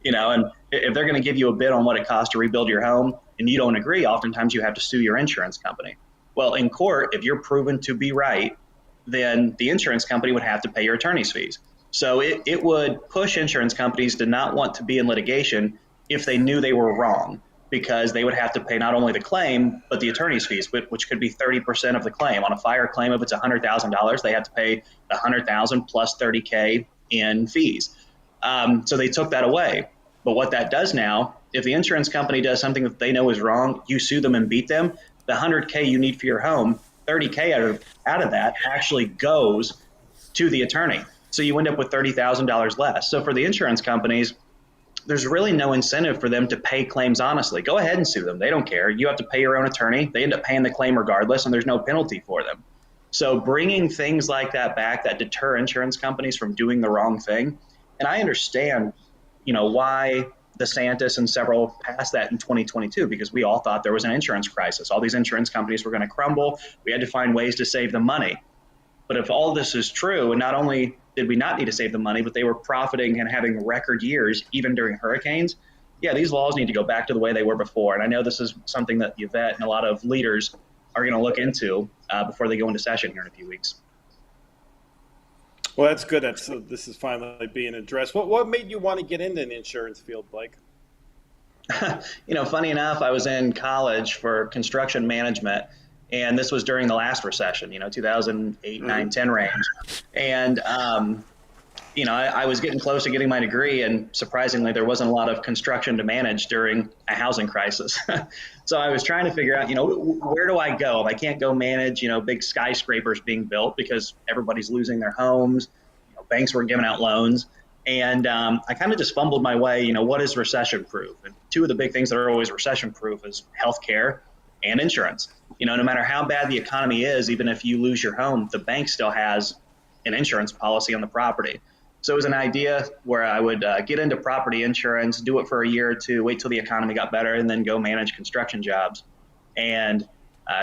and if they're going to give you a bid on what it costs to rebuild your home and you don't agree, oftentimes you have to sue your insurance company. Well, in court, if you're proven to be right, then the insurance company would have to pay your attorney's fees. So it would push insurance companies to not want to be in litigation if they knew they were wrong, because they would have to pay not only the claim, but the attorney's fees, which could be 30% of the claim. On a fire claim, if it's $100,000, they have to pay the $100,000 plus $30K in fees. So they took that away. But what that does now, if the insurance company does something that they know is wrong, you sue them and beat them, the $100K you need for your home, $30K out of that actually goes to the attorney. So you end up with $30,000 less. So for the insurance companies, there's really no incentive for them to pay claims honestly. Go ahead and sue them. They don't care. You have to pay your own attorney. They end up paying the claim regardless, and there's no penalty for them. So bringing things like that back that deter insurance companies from doing the wrong thing. And I understand, why DeSantis and several passed that in 2022 because we all thought there was an insurance crisis. All these insurance companies were going to crumble. We had to find ways to save the money. But if all this is true, and not only did we not need to save the money, but they were profiting and having record years even during hurricanes, yeah, these laws need to go back to the way they were before. And I know this is something that Yvette and a lot of leaders are going to look into before they go into session here in a few weeks.
Well, that's good. This is finally being addressed. What made you want to get into the insurance field, Blake?
Funny enough, I was in college for construction management, and this was during the last recession, 2008, 9, 10 range. And, I was getting close to getting my degree, and surprisingly, there wasn't a lot of construction to manage during a housing crisis. So I was trying to figure out, where do I go? If I can't go manage, big skyscrapers being built because everybody's losing their homes, banks were giving out loans. And I kind of just fumbled my way, what is recession proof? And two of the big things that are always recession proof is healthcare and insurance. No matter how bad the economy is, even if you lose your home, the bank still has an insurance policy on the property. So it was an idea where I would get into property insurance, do it for a year or two, wait till the economy got better, and then go manage construction jobs. And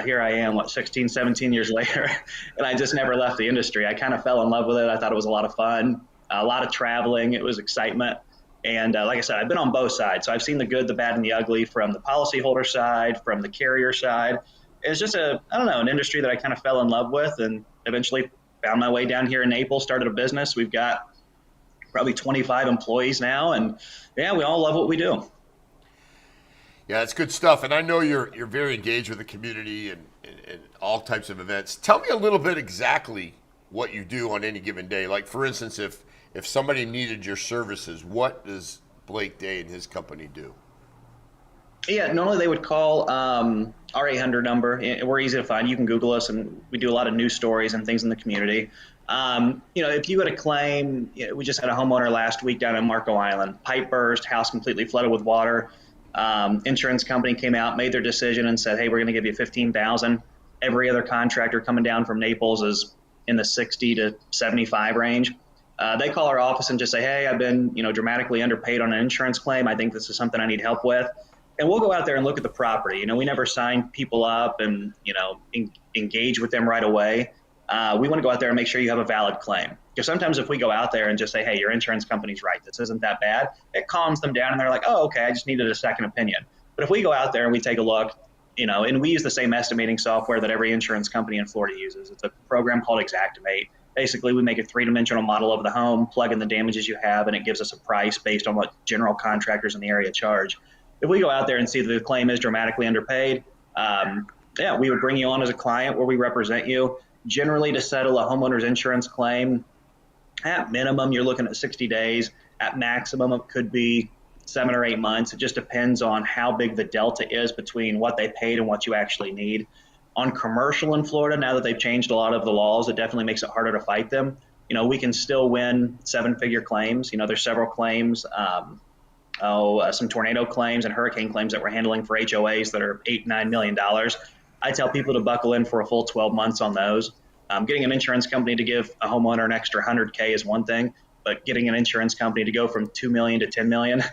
here I am, 16, 17 years later, and I just never left the industry. I kind of fell in love with it. I thought it was a lot of fun, a lot of traveling. It was excitement. And like I said, I've been on both sides. So I've seen the good, the bad, and the ugly from the policyholder side, from the carrier side. It's just an industry that I kind of fell in love with and eventually found my way down here in Naples, started a business. We've got probably 25 employees now. And yeah, we all love what we do.
Yeah, that's good stuff. And I know you're very engaged with the community and all types of events. Tell me a little bit exactly what you do on any given day. Like, for instance, if somebody needed your services, what does Blake Day and his company do?
Yeah, normally they would call our 800 number. We're easy to find. You can Google us, and we do a lot of news stories and things in the community. If you had a claim, we just had a homeowner last week down in Marco Island. Pipe burst, house completely flooded with water. Insurance company came out, made their decision, and said, "Hey, we're going to give you $15,000." Every other contractor coming down from Naples is in the 60 to 75 range. They call our office and just say, "Hey, I've been, dramatically underpaid on an insurance claim. I think this is something I need help with." And we'll go out there and look at the property. We never sign people up and, engage with them right away. We want to go out there and make sure you have a valid claim. Because sometimes if we go out there and just say, "Hey, your insurance company's right, this isn't that bad," it calms them down and they're like, "Oh, okay, I just needed a second opinion." But if we go out there and we take a look, and we use the same estimating software that every insurance company in Florida uses. It's a program called Xactimate. Basically, we make a three-dimensional model of the home, plug in the damages you have, and it gives us a price based on what general contractors in the area charge. If we go out there and see that the claim is dramatically underpaid, we would bring you on as a client where we represent you. Generally, to settle a homeowner's insurance claim, at minimum, you're looking at 60 days. At maximum, it could be 7 or 8 months. It just depends on how big the delta is between what they paid and what you actually need. On commercial in Florida, now that they've changed a lot of the laws, it definitely makes it harder to fight them. We can still win 7-figure claims. There's several claims, some tornado claims and hurricane claims that we're handling for HOAs that are $8, $9 million. I tell people to buckle in for a full 12 months on those. Getting an insurance company to give a homeowner an extra $100K is one thing, but getting an insurance company to go from $2 million to $10 million,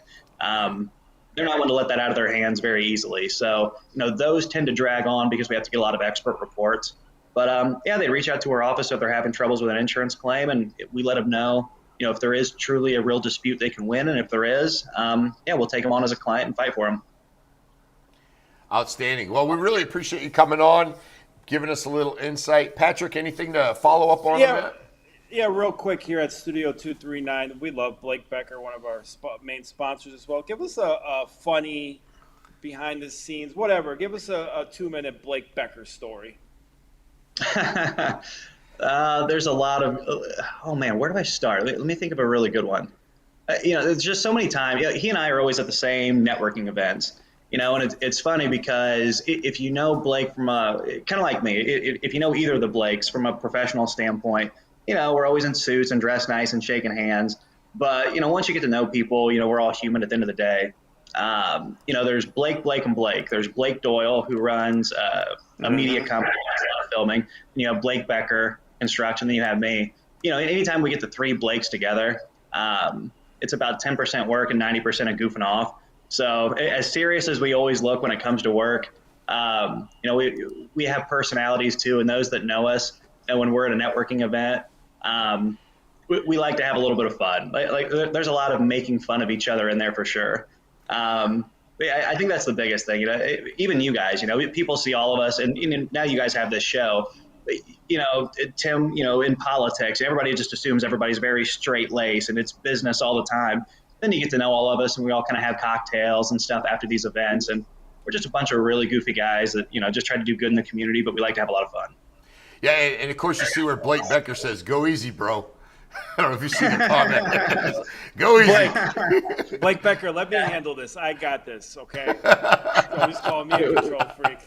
they're not going to let that out of their hands very easily. So, those tend to drag on because we have to get a lot of expert reports. But they reach out to our office if they're having troubles with an insurance claim, and we let them know, if there is truly a real dispute they can win. And if there is, we'll take them on as a client and fight for them.
Outstanding. Well, we really appreciate you coming on, giving us a little insight. Patrick, anything to follow up on that?
Yeah, real quick here at Studio 239. We love Blake Becker, one of our main sponsors as well. Give us a funny, behind the scenes, whatever. Give us a 2-minute Blake Becker story.
There's a lot of, where do I start? Let me think of a really good one. There's just so many times. He and I are always at the same networking events. And it's funny because if you know Blake from kind of like me, if you know either of the Blakes from a professional standpoint, we're always in suits and dressed nice and shaking hands. But, once you get to know people, we're all human at the end of the day. There's Blake, and Blake. There's Blake Doyle, who runs a media company filming. You have Blake Becker, construction, then you have me. Anytime we get the three Blakes together, it's about 10% work and 90% of goofing off. So as serious as we always look when it comes to work, we have personalities too, and those that know us, and when we're at a networking event, we like to have a little bit of fun. Like there's a lot of making fun of each other in there for sure. I think that's the biggest thing. Even you guys, people see all of us, and now you guys have this show. Tim, in politics, everybody just assumes everybody's very straight laced and it's business all the time. Then you get to know all of us, and we all kind of have cocktails and stuff after these events, and we're just a bunch of really goofy guys that just try to do good in the community, but we like to have a lot of fun.
Yeah, and of course you see where Blake Becker says, "Go easy, bro." I don't know if you see the comment. Go easy.
Blake Becker, let me handle this. I got this, okay? Always call me a control freak.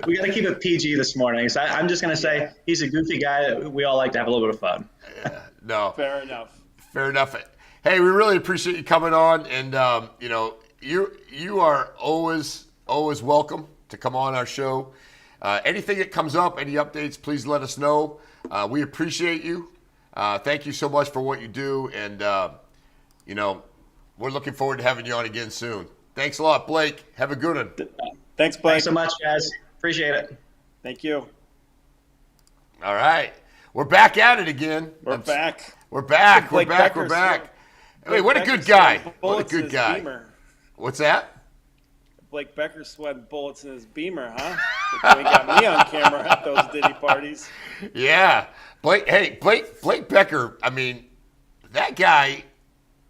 We got to keep it PG this morning. So I'm just going to say he's a goofy guy. We all like to have a little bit of fun.
Yeah, no.
Fair enough.
Hey, we really appreciate you coming on, and you are always welcome to come on our show. Anything that comes up, any updates, please let us know. We appreciate you. Thank you so much for what you do, and we're looking forward to having you on again soon. Thanks a lot, Blake. Have a good one.
Thanks, Blake.
Thanks so much, guys. Appreciate it.
Thank you.
All right, we're back at it again.
We're back.
We're back. Hey, what a good guy. What a good guy.
Beamer.
What's that?
Blake Becker sweating bullets in his Beamer, huh? But you ain't got me on camera at those Diddy parties.
Yeah. Blake Becker, I mean, that guy,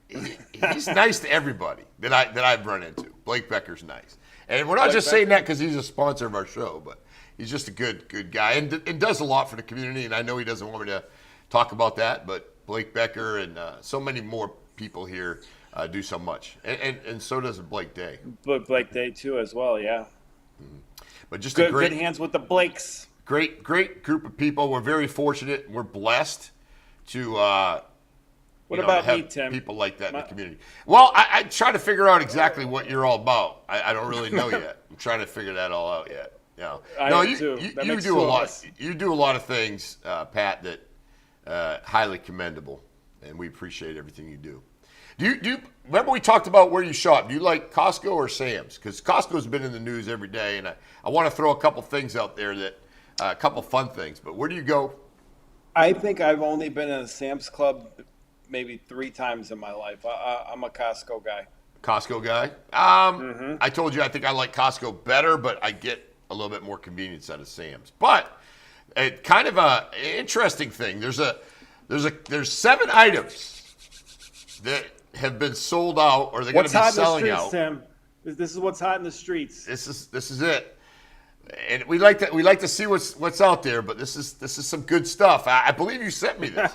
he's nice to everybody that I've run into. Blake Becker's nice. And we're not just saying that because he's a sponsor of our show, but he's just a good guy and does a lot for the community. And I know he doesn't want me to talk about that, but Blake Becker and so many more people here do so much. And so does Blake Day.
But Blake Day, too, as well, yeah.
But just
good hands with the Blakes.
Great group of people. We're very fortunate. We're blessed to have people like that in the community. Well, I try to figure out exactly what you're all about. I don't really know yet. I'm trying to figure that all out yet. You do a lot. You do a lot of things, Pat, that highly commendable, and we appreciate everything you do. Do you remember we talked about where you shop? Do you like Costco or Sam's? Because Costco's been in the news every day, and I want to throw a couple things out there that. A couple fun things, but where do you go?
I think I've only been in a Sam's Club maybe 3 times in my life. I'm a Costco guy.
Costco guy? I told you I think I like Costco better, but I get a little bit more convenience out of Sam's. But kind of a interesting thing. There's 7 items that have been sold out, or they're going to be selling out.
What's hot in the streets, Tim? This is what's hot in the streets.
This is it. And we like to see what's out there, but this is some good stuff. I believe you sent me this.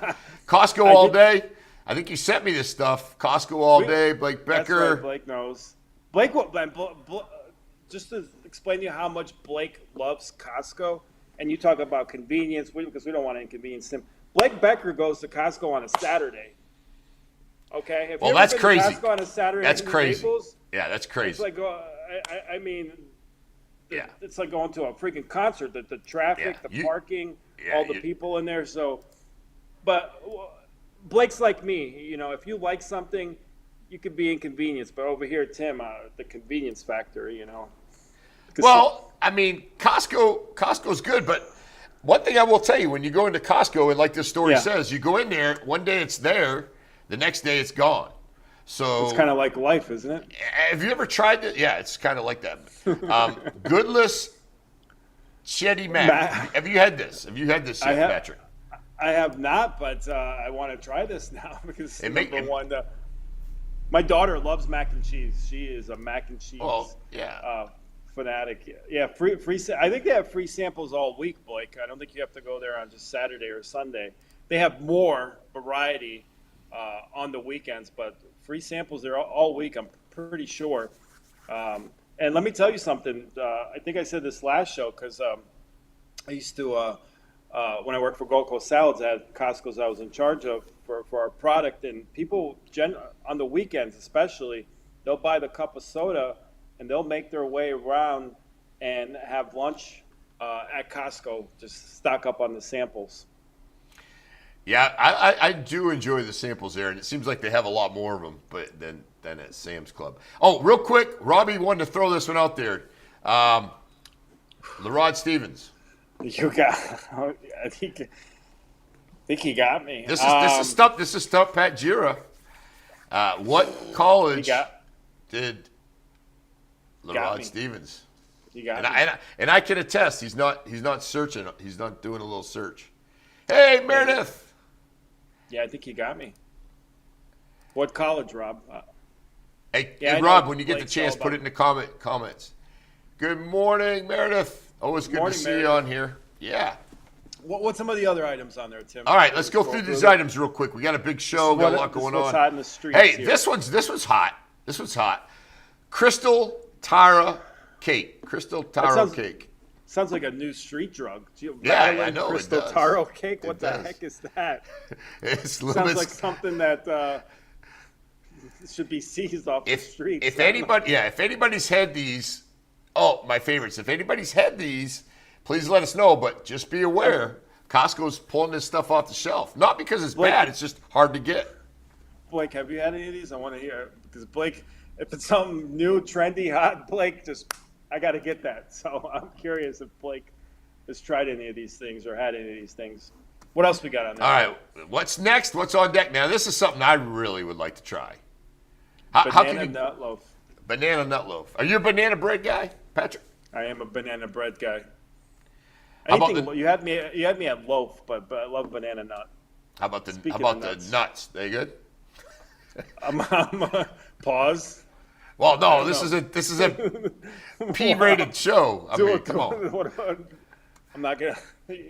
Costco all day. I think you sent me this stuff. Costco all day. Blake Becker.
That's right, Blake knows. Blake, just to explain to you how much Blake loves Costco, and you talk about convenience because we don't want to inconvenience him. Blake Becker goes to Costco on a Saturday. Okay.
Well, that's crazy.
Costco on a Saturday.
That's crazy.
Naples,
yeah, that's crazy.
It's like I mean. Yeah. It's like going to a freaking concert. The traffic, the parking, all the people in there. So, but Blake's like me. If you like something, you could be inconvenienced. But over here, Tim, the convenience factor. Well,
I mean, Costco's good, but one thing I will tell you, when you go into Costco, and like this story says, you go in there, one day it's there, the next day it's gone. So
it's kind of like life, isn't it?
Have you ever tried it? Yeah, it's kind of like that. Goodless Chetty Mac. Have you had this? Have you had this, Patrick?
I have not, but I want to try this now because my daughter loves mac and cheese. She is a mac and cheese fanatic. Yeah, free. I think they have free samples all week, Blake. I don't think you have to go there on just Saturday or Sunday. They have more variety on the weekends, but free samples there all week, I'm pretty sure. And let me tell you something. I think I said this last show because I used to, when I worked for Gold Coast Salads, I had Costco's I was in charge of for our product. And people, on the weekends especially, they'll buy the cup of soda and they'll make their way around and have lunch at Costco, just stock up on the samples.
Yeah, I do enjoy the samples there, and it seems like they have a lot more of them, but than at Sam's Club. Oh, real quick, Robbie wanted to throw this one out there. LeRod Stevens.
You got. I think he got me.
This is stuff. This is stuff. Pat Jira. What college did LeRod Stevens?
You got
and I can attest. He's not searching. He's not doing a little search. Hey, Meredith.
Yeah, I think he got me. What college, Rob?
Hey, Rob, when you get the chance, put it in the comments. Good morning, Meredith. Always good to see you on here. Yeah.
What's some of the other items on there, Tim?
All right, let's go through these items real quick. We got a big show, got a lot going on.
What's hot in the streets
hey,
here.
this one's hot. This one's hot. Crystal Tara cake. Crystal Taro cake.
Sounds like a new street drug.
Yeah, I know
Crystal
it does.
Taro cake. What
It
the
does.
heck is that?
Sounds
Sounds like something that should be seized off the streets.
If anybody's had these, my favorites. If anybody's had these, please let us know. But just be aware, Costco's pulling this stuff off the shelf. Not because it's bad, it's just hard to get.
Blake, have you had any of these? I want to hear. Because Blake, if it's something new, trendy, hot, Blake, I got to get that. So I'm curious if Blake has tried any of these things or had any of these things. What else we got on there?
All right, what's next? What's on deck? Now, this is something I really would like to try.
Banana nut loaf.
Banana nut loaf. Are you a banana bread guy, Patrick?
I am a banana bread guy.
How about
You had me at loaf, but I love banana nut.
How about the nuts? They good?
Pause.
Well, no, this is a P-rated show. I mean, come on.
I'm not gonna.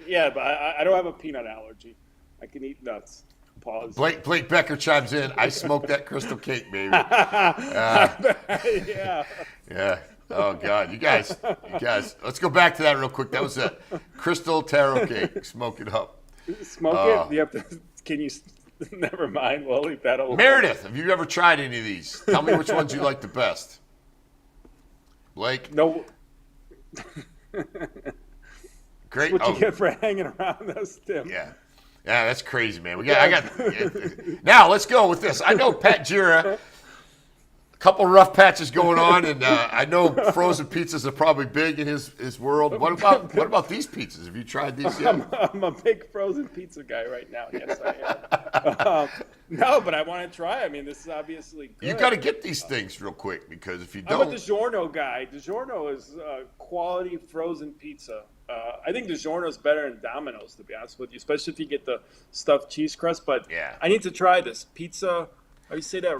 Yeah, but I don't have a peanut allergy. I can eat nuts. Pause.
Blake Becker chimes in. I smoked that crystal cake, baby.
Yeah.
Yeah. Oh God, you guys. Let's go back to that real quick. That was a crystal taro cake. Smoke it up.
Smoke it. You have to. Can you? Never mind. We'll leave that alone.
Meredith, have you ever tried any of these? Tell me which ones you like the best. Blake.
No.
Great.
That's what you get for hanging around us, Tim.
Yeah. Yeah, that's crazy, man. Now let's go with this. I know Pat Jira, a couple rough patches going on, and I know frozen pizzas are probably big in his world. What about these pizzas? Have you tried these yet?
I'm a big frozen pizza guy right now. Yes, I am. No, but I want to try. I mean, this is obviously good.
You got to get these things real quick because if you
I'm
don't,
a DiGiorno guy. DiGiorno is quality frozen pizza. I think DiGiorno is better than Domino's, to be honest with you, especially if you get the stuffed cheese crust. But
yeah.
I need to try this pizza. How do you say that?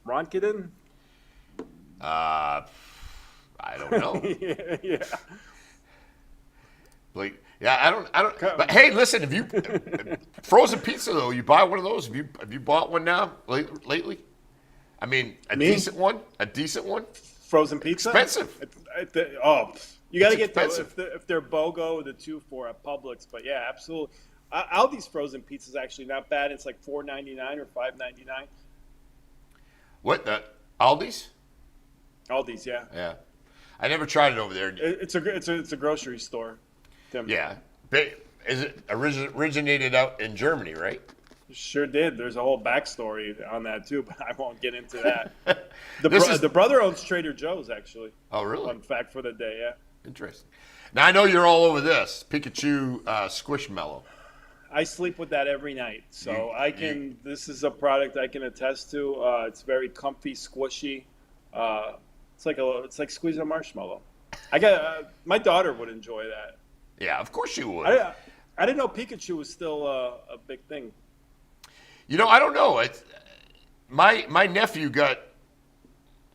Ronkiden?
I don't know.
Yeah.
Like, yeah, I don't. But hey, listen, if you frozen pizza though, you buy one of those. Have you bought one now lately? I mean, decent one. A decent one.
Frozen pizza.
Expensive.
You got to get those if they're BOGO, the 2 for at Publix. But yeah, absolutely. Aldi's frozen pizza is actually not bad. It's like $4.99 or $5.99.
What the Aldi's?
Aldi's, yeah.
Yeah, I never tried it over there.
It's a grocery store. Tim.
Yeah, is it originated out in Germany, right?
Sure did. There's a whole backstory on that too, but I won't get into that. The brother owns Trader Joe's, actually.
Oh, really?
Fun fact for the day, yeah.
Interesting. Now I know you're all over this Pikachu Squishmallow.
I sleep with that every night, so this is a product I can attest to. It's very comfy, squishy. It's like squeezing a marshmallow. My daughter would enjoy that.
Yeah, of course you would.
I didn't know Pikachu was still a big thing.
You know, I don't know. My nephew got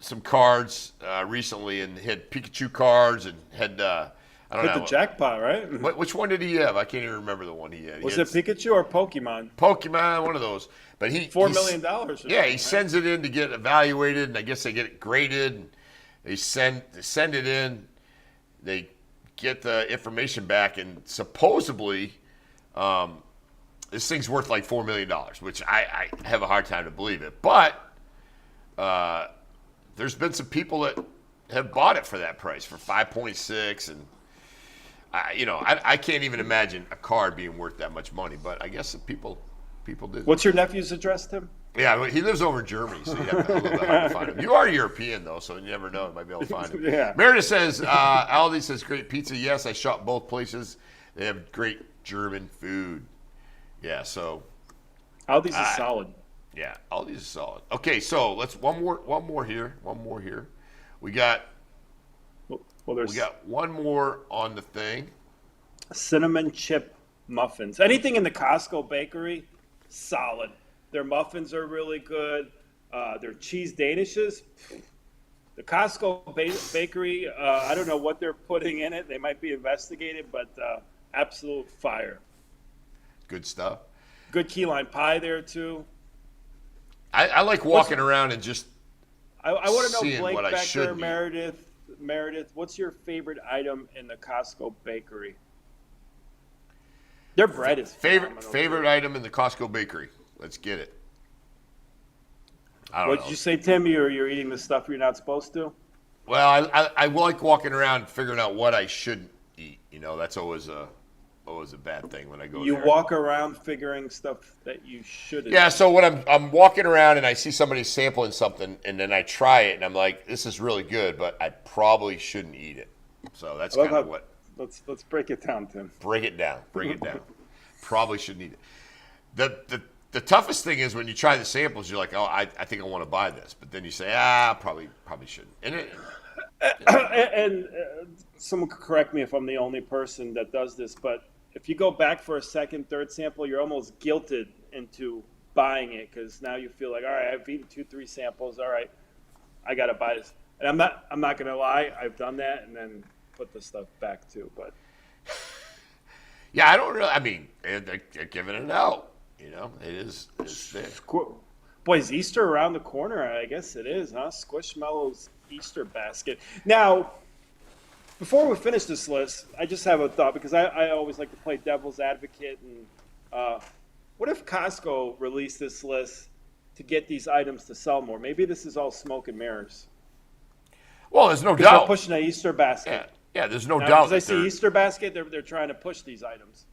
some cards recently and had Pikachu cards and had I don't know.
Hit the jackpot, right?
Which one did he have? I can't even remember the one he had.
Was it Pikachu or Pokemon?
Pokemon, one of those. But
$4 million.
Yeah, he sends it in to get evaluated, and I guess they get it graded. And they send it in. They get the information back, and supposedly this thing's worth like $4 million, which I have a hard time to believe it. But there's been some people that have bought it for that price, for 5.6, and I can't even imagine a card being worth that much money, but I guess people did.
What's your nephew's address, Tim?
Yeah, he lives over in Germany, so you have to a little bit hard to find him. You are European, though, so you never know. You might be able to find him.
Yeah.
Meredith says, Aldi says, great pizza. Yes, I shop both places. They have great German food. Yeah, so.
Aldi's is solid.
Yeah, Aldi's is solid. Okay, so let's one more here. We got one more on the thing.
Cinnamon chip muffins. Anything in the Costco bakery, solid. Their muffins are really good. Their cheese danishes. The Costco bakery, I don't know what they're putting in it. They might be investigated, but absolute fire.
Good stuff.
Good key lime pie there, too.
I like walking around and just
I want to know,
seeing
Blake
what I
Becker,
should
Meredith, what's your favorite item in the Costco bakery? Their bread is
favorite item in the Costco bakery. Let's get it. I don't know.
What did you say, Tim? You're eating the stuff you're not supposed to?
Well, I like walking around figuring out what I shouldn't eat. That's always a bad thing when I go there.
You walk around figuring stuff that you shouldn't.
Yeah, so when I'm walking around and I see somebody sampling something and then I try it and I'm like, this is really good, but I probably shouldn't eat it. So that's kind of what.
Let's break it down, Tim.
Break it down. Probably shouldn't eat it. The toughest thing is when you try the samples, you're like, oh, I think I want to buy this, but then you say, probably shouldn't.
And someone could correct me if I'm the only person that does this, but if you go back for a second, third sample, you're almost guilted into buying it because now you feel like, all right, I've eaten 2-3 samples. All right, I got to buy this. And I'm not going to lie. I've done that and then put the stuff back too. But
yeah, I don't really. I mean, they're giving it out. It's there.
Boy, is Easter around the corner? I guess it is, huh? Squishmallows Easter basket. Now, before we finish this list, I just have a thought because I always like to play devil's advocate. And what if Costco released this list to get these items to sell more? Maybe this is all smoke and mirrors.
Well, there's no
They're
doubt.
pushing an Easter basket.
Yeah, there's no
Now,
doubt.
Because I see Easter basket, they're trying to push these items.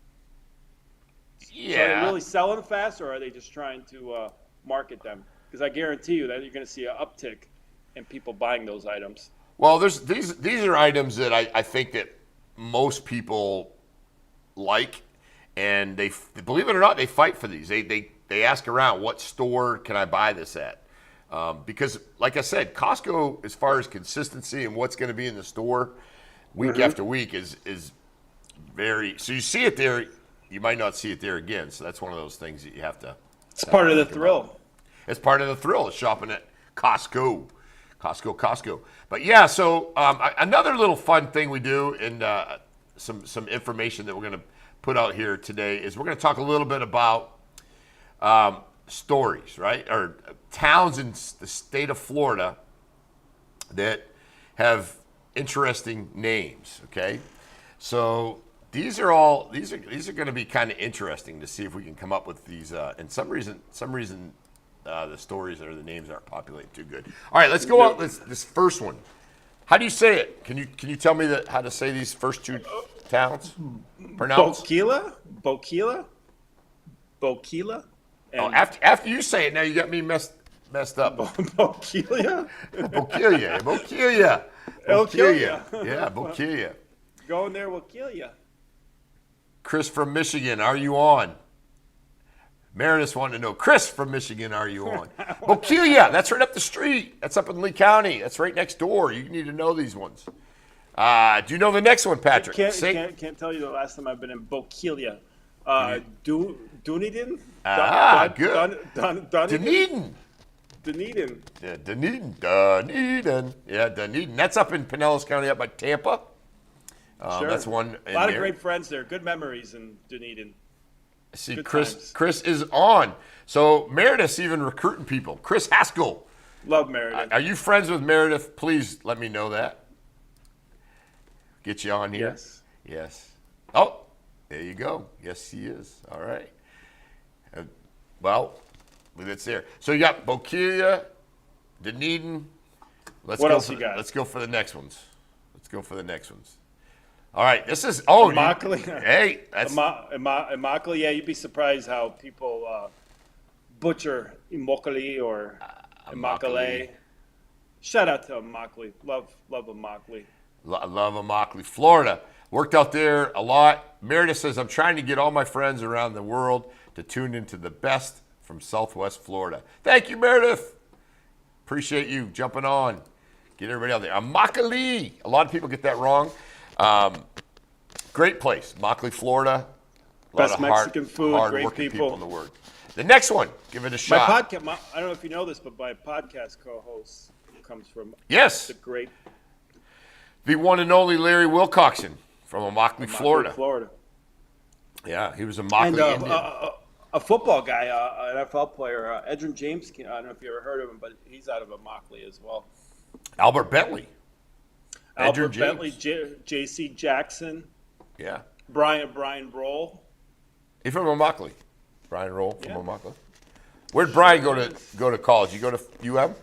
Yeah.
So are they really selling fast, or are they just trying to market them? Because I guarantee you that you're going to see an uptick in people buying those items.
Well, these are items that I think that most people like, and they believe it or not, they fight for these. They ask around, what store can I buy this at? Because, like I said, Costco, as far as consistency and what's going to be in the store week after week, is very. So you see it there, you might not see it there again. So that's one of those things that you have to.
It's part of the thrill.
It's part of the thrill of shopping at Costco. But yeah, so another little fun thing we do, and some information that we're going to put out here today is we're going to talk a little bit about stories, right? Or towns in the state of Florida that have interesting names, okay? So these are going to be kind of interesting to see if we can come up with these. And some reason, the stories or the names aren't populating too good. All right, let's go out. This first one. How do you say it? Can you tell me how to say these first two towns? Pronounce.
Boquila.
Oh, after you say it, now you got me messed up.
Boquilla.
Boquilla. Yeah, Boquilla.
Going there will kill you.
Chris from Michigan, are you on? Meredith's wanting to know, Chris from Michigan, are you on? Boquilla, that's right up the street. That's up in Lee County. That's right next door. You need to know these ones. Do you know the next one, Patrick?
Can't tell you the last time I've been in Boquilla. Dunedin?
Good. Dunedin. Yeah, Dunedin. Yeah, Dunedin. That's up in Pinellas County, up by Tampa.
Sure.
That's one.
A lot of great friends there. Good memories in Dunedin.
See,
Good
Chris.
times.
Chris is on. So Meredith's even recruiting people. Chris Haskell.
Love Meredith.
Are you friends with Meredith? Please let me know that. Get you on here. Yes. Oh, there you go. Yes, he is. All right. Well, that's there. So you got Boquilla, Dunedin.
What else you got?
Let's go for the next ones. All right, this is dude.
Immokalee.
Hey, that's
Immokalee. Yeah, you'd be surprised how people butcher Immokalee or Immokalee. Shout out to Immokalee. Love Immokalee.
Love Immokalee, Florida. Worked out there a lot. Meredith says, I'm trying to get all my friends around the world to tune into the best from Southwest Florida. Thank you, Meredith. Appreciate you jumping on. Get everybody out there. Immokalee. A lot of people get that wrong. Great place. Immokalee, Florida.
Best Mexican food, great people
in the world. The next one, give it a shot.
My podcast, I don't know if you know this, but my podcast co-host comes from the great,
the one and only Larry Wilcoxon from Immokalee, Florida. Yeah, he was a Immokalee Indian.
A football guy, an NFL player, Edrin James. I don't know if you ever heard of him, but he's out of Immokalee as well.
Albert Bentley.
J.C. Jackson.
Yeah.
Brian Roll.
He's from Immokalee. Brian Roll from Immokalee. Where'd Brian go to college? You go to UM?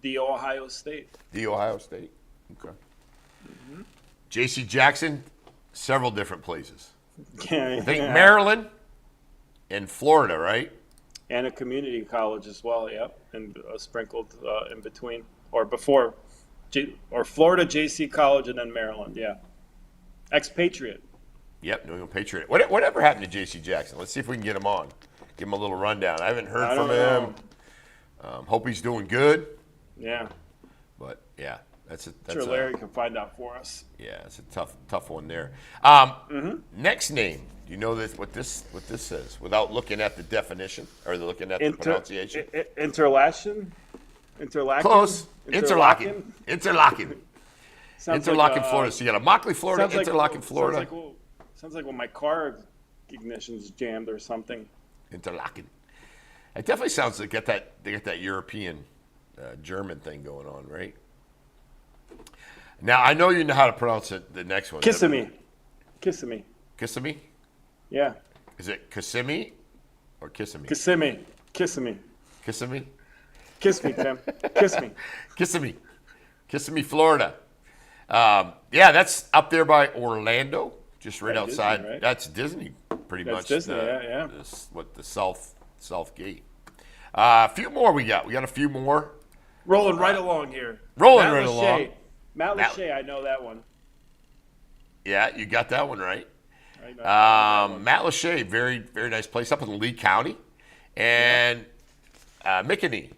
The Ohio State.
Okay. Mm-hmm. J.C. Jackson, several different places. I think Maryland and Florida, right?
And a community college as well, yep. And sprinkled in between or before. Or Florida JC College and then Maryland, yeah. Expatriate.
Yep, New England Patriot. Whatever happened to J.C. Jackson? Let's see if we can get him on. Give him a little rundown. I haven't heard from him. Hope he's doing good.
Yeah.
But, yeah. That's
sure Larry can find out for us.
Yeah, it's a tough one there. Next name. Do you know what this says without looking at the definition or looking at the pronunciation?
Interlaken?
Close. Interlocking. Interlocking, Florida. So you got Immokalee, Florida, Interlocking, Florida.
Sounds like when my car ignition's jammed or something.
Interlocking. It definitely sounds like they got that European German thing going on, right? Now, I know you know how to pronounce it, the next one.
Kissimmee.
Kissimmee?
Yeah.
Is it Kissimmee or Kissimmee?
Kissimmee.
Kissimmee?
Kiss me, Tim. Kiss me.
Kissimmee, Florida. Yeah, that's up there by Orlando, just right outside.
Disney, right?
That's Disney, pretty much.
Disney, yeah.
The South Gate. A few more we got. We got a few more.
Rolling right along here.
Along.
Matt Lachey, I know that one.
Yeah, you got that one right. Matt Lachey, very, very nice place up in Lee County. And McKinney.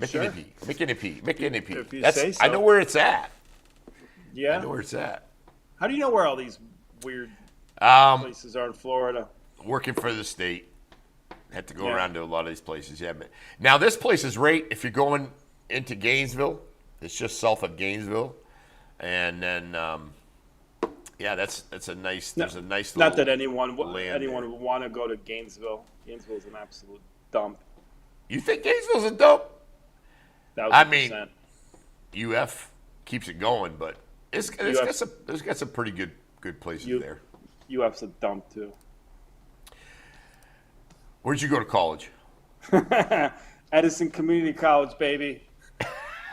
If you say so.
I know where it's at.
Yeah.
I know where it's at.
How do you know where all these weird places are in Florida?
Working for the state. Had to go around to a lot of these places. Yeah. But now this place is right if you're going into Gainesville. It's just south of Gainesville. And then that's a nice there's a nice little
not that anyone would want to go to Gainesville. Gainesville's an absolute dump.
You think Gainesville's a dump?
1,000%.
I mean, UF keeps it going, but it's got some pretty good places there.
UF's a dump too.
Where'd you go to college?
Edison Community College, baby.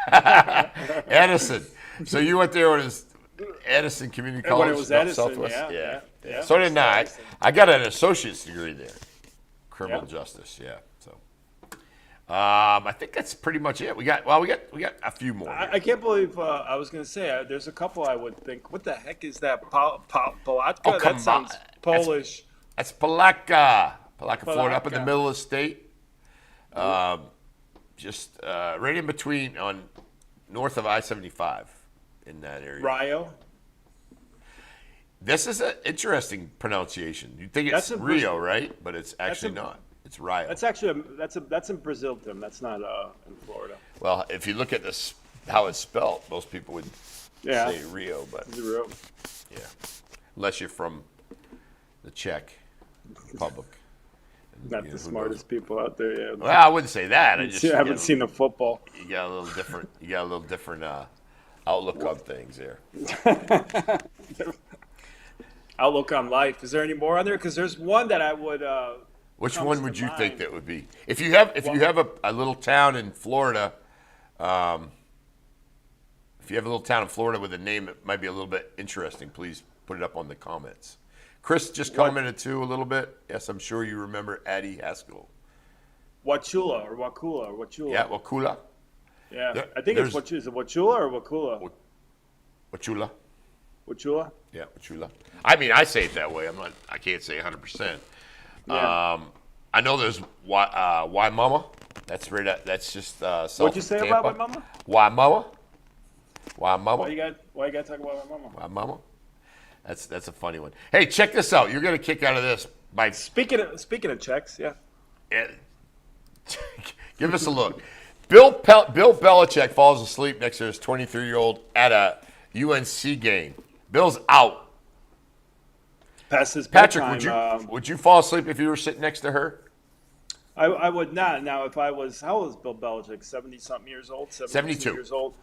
Edison. So you went there when it was Edison Community College?
When it was Edison,
Southwest?
Yeah.
So did I. I got an associate's degree there. Criminal justice, yeah. So I think that's pretty much it. We got a few more.
I can't believe I was going to say there's a couple I would think. What the heck is that? Palatka?
Oh, come
that sounds Polish.
That's Palatka, Florida, up in the middle of the state. Just right in between on north of I-75 in that area.
Rio?
This is an interesting pronunciation. You think it's Rio, right? But it's actually not. It's Rio.
That's actually that's in Brazil, Tim. That's not in Florida.
Well, if you look at this, how it's spelled, most people would say Rio, but
Rio.
Yeah, unless you're from the Czech Republic.
Not the smartest people out there. Yeah.
Well, I wouldn't say that. I
haven't seen the football.
You got a little different outlook on things there.
Outlook on life. Is there any more on there? Because there's one that I would.
Which one would you think that would be? If you have a little town in Florida, If you have a little town in Florida with a name that might be a little bit interesting, please put it up on the comments. Chris just commented too a little bit. Yes, I'm sure you remember Addie Haskell.
Wachula or Wakula or Wachula.
Yeah, Wakula.
Yeah, I think it's is it Wachula or Wakula?
Wachula.
Wachula.
Yeah, Wachula. I mean, I say it that way. I can't say 100%.
Yeah.
I know there's Waimama. That's right. That's just south
What'd you
of
say
Tampa.
about Waimama?
Waimama.
Why
Waimama.
you got to talk about Waimama?
Waimama. That's a funny one. Hey, check this out. You're gonna kick out of this by
Speaking of checks, yeah.
Give us a look. Bill Belichick falls asleep next to his 23-year-old at a UNC game. Bill's out.
Past his
Patrick,
bedtime,
would you fall asleep if you were sitting next to her?
I would not. Now, if I was, how old is Bill Belichick? 70-something years old?
72
years old.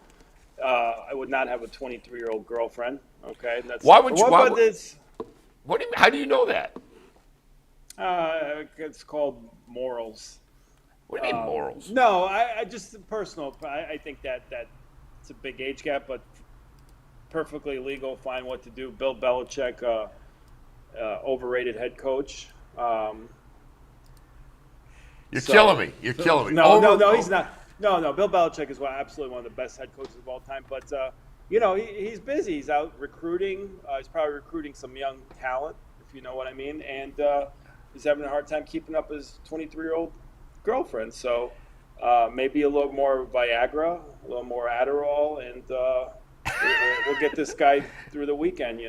I would not have a 23-year-old girlfriend. Okay, that's
why would you?
What about this?
What do you? How do you know that?
It's called morals.
What do you mean morals?
No, I just personal. I think that it's a big age gap, but perfectly legal. Fine, what to do? Bill Belichick, overrated head coach.
You're killing me. You're killing me.
No, he's not. No. Bill Belichick is absolutely one of the best head coaches of all time. But he's busy. He's out recruiting. He's probably recruiting some young talent, if you know what I mean. And he's having a hard time keeping up his 23-year-old girlfriend. So maybe a little more Viagra, a little more Adderall, and we'll get this guy through the weekend.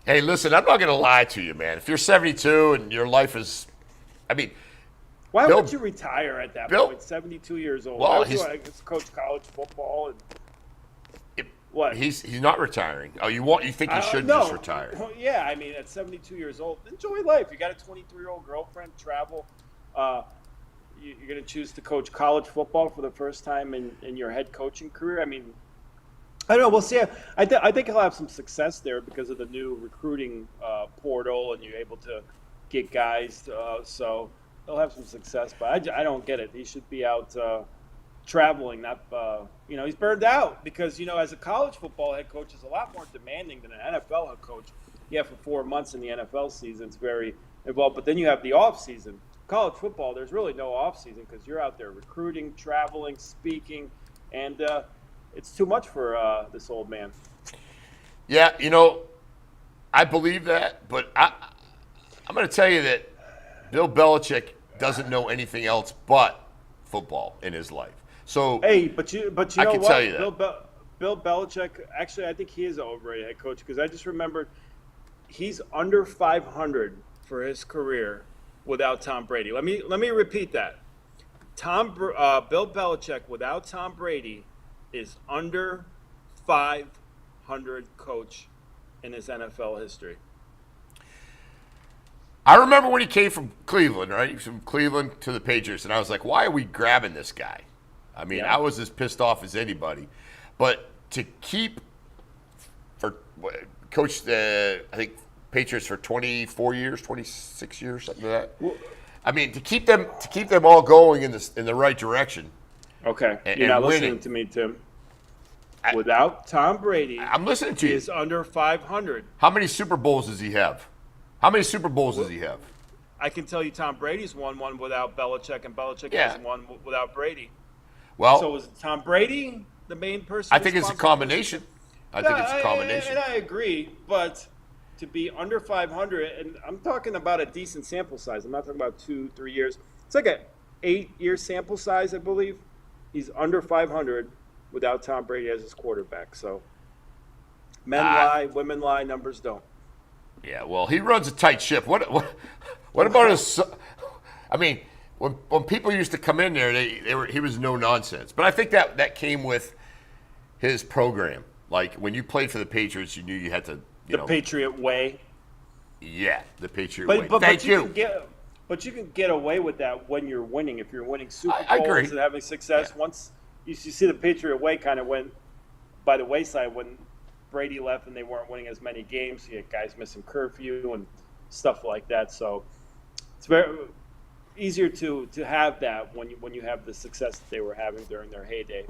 Hey, listen, I'm not going to lie to you, man. If you're 72 and your life is,
why would you retire at that point? 72 years old.
Well,
he's coach college football. What?
He's not retiring. Oh, you think he should just retire?
Yeah, at 72 years old, enjoy life. You got a 23-year-old girlfriend, travel. You're going to choose to coach college football for the first time in your head coaching career. I don't know. We'll see. I think he'll have some success there because of the new recruiting portal, and you're able to get guys. So he'll have some success. But I don't get it. He should be out traveling. Not he's burned out because as a college football head coach is a lot more demanding than an NFL head coach. Yeah, for 4 months in the NFL season, it's very involved. But then you have the off season. College football, there's really no off season because you're out there recruiting, traveling, speaking, and it's too much for this old man.
Yeah, I believe that, but I'm going to tell you that Bill Belichick doesn't know anything else but football in his life. So
hey, but you know what?
I can tell you that.
Bill Belichick, actually, I think he is an overrated head coach because I just remembered he's under 500 for his career without Tom Brady. Let me repeat that. Bill Belichick without Tom Brady is under 500 coach in his NFL history.
I remember when he came from Cleveland, right? He was from Cleveland to the Patriots, and I was like, why are we grabbing this guy? I was as pissed off as anybody. But to coach the, I think, Patriots for 24 years, 26 years, something like that.
Well,
to keep them all going in the right direction.
Okay,
and
you're not
winning.
listening to me, Tim. Without Tom Brady,
I'm listening to you.
He's under 500.
How many Super Bowls does he have? How many Super Bowls does he have?
I can tell you Tom Brady's won one without Belichick, and Belichick has won without Brady.
Well,
so is Tom Brady the main person?
I think it's a combination. I think it's a combination.
And I agree, but to be under 500, and I'm talking about a decent sample size. I'm not talking about 2-3 years. It's like an 8-year sample size, I believe. He's under 500 without Tom Brady as his quarterback. So men lie, women lie, numbers don't.
Yeah, well, he runs a tight ship. What about his? When people used to come in there, he was no nonsense. But I think that came with his program. Like when you played for the Patriots, you knew you had to.
The Patriot way.
Yeah, the Patriot way.
Thank you. But you can get away with that when you're winning. If you're winning Super Bowls and having success, once you see the Patriot way kind of went by the wayside when Brady left and they weren't winning as many games. You had guys missing curfew and stuff like that. So it's very easier to have that when you have the success that they were having during their heyday.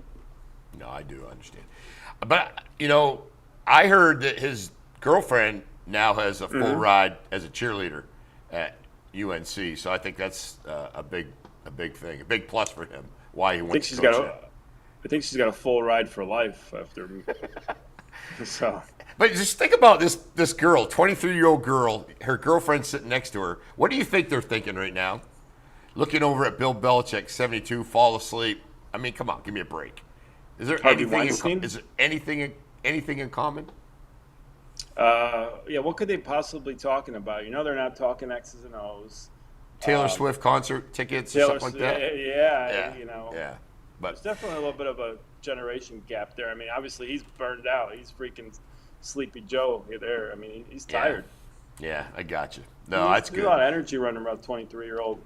No, I do understand. But, I heard that his girlfriend now has a full ride as a cheerleader at UNC. So I think that's a big thing, a big plus for him. Why he
I think
wants
she's
to
got
coach
a,
that.
I think she's got a full ride for life after. So
But just think about this girl, 23-year-old girl, her girlfriend sitting next to her. What do you think they're thinking right now? Looking over at Bill Belichick, 72, fall asleep. I mean, come on, give me a break. Is there
Harvey
anything?
Weinstein?
Is there anything in common?
yeah, what could they possibly talking about? They're not talking X's and O's.
Taylor Swift concert tickets or something like that?
Yeah,
Yeah. But
there's definitely a little bit of a generation gap there. I mean, obviously he's burned out. He's freaking Sleepy Joe there. I mean, he's tired.
Yeah, I got you. No, that's
There's
good.
a lot of energy running around 23-year-old.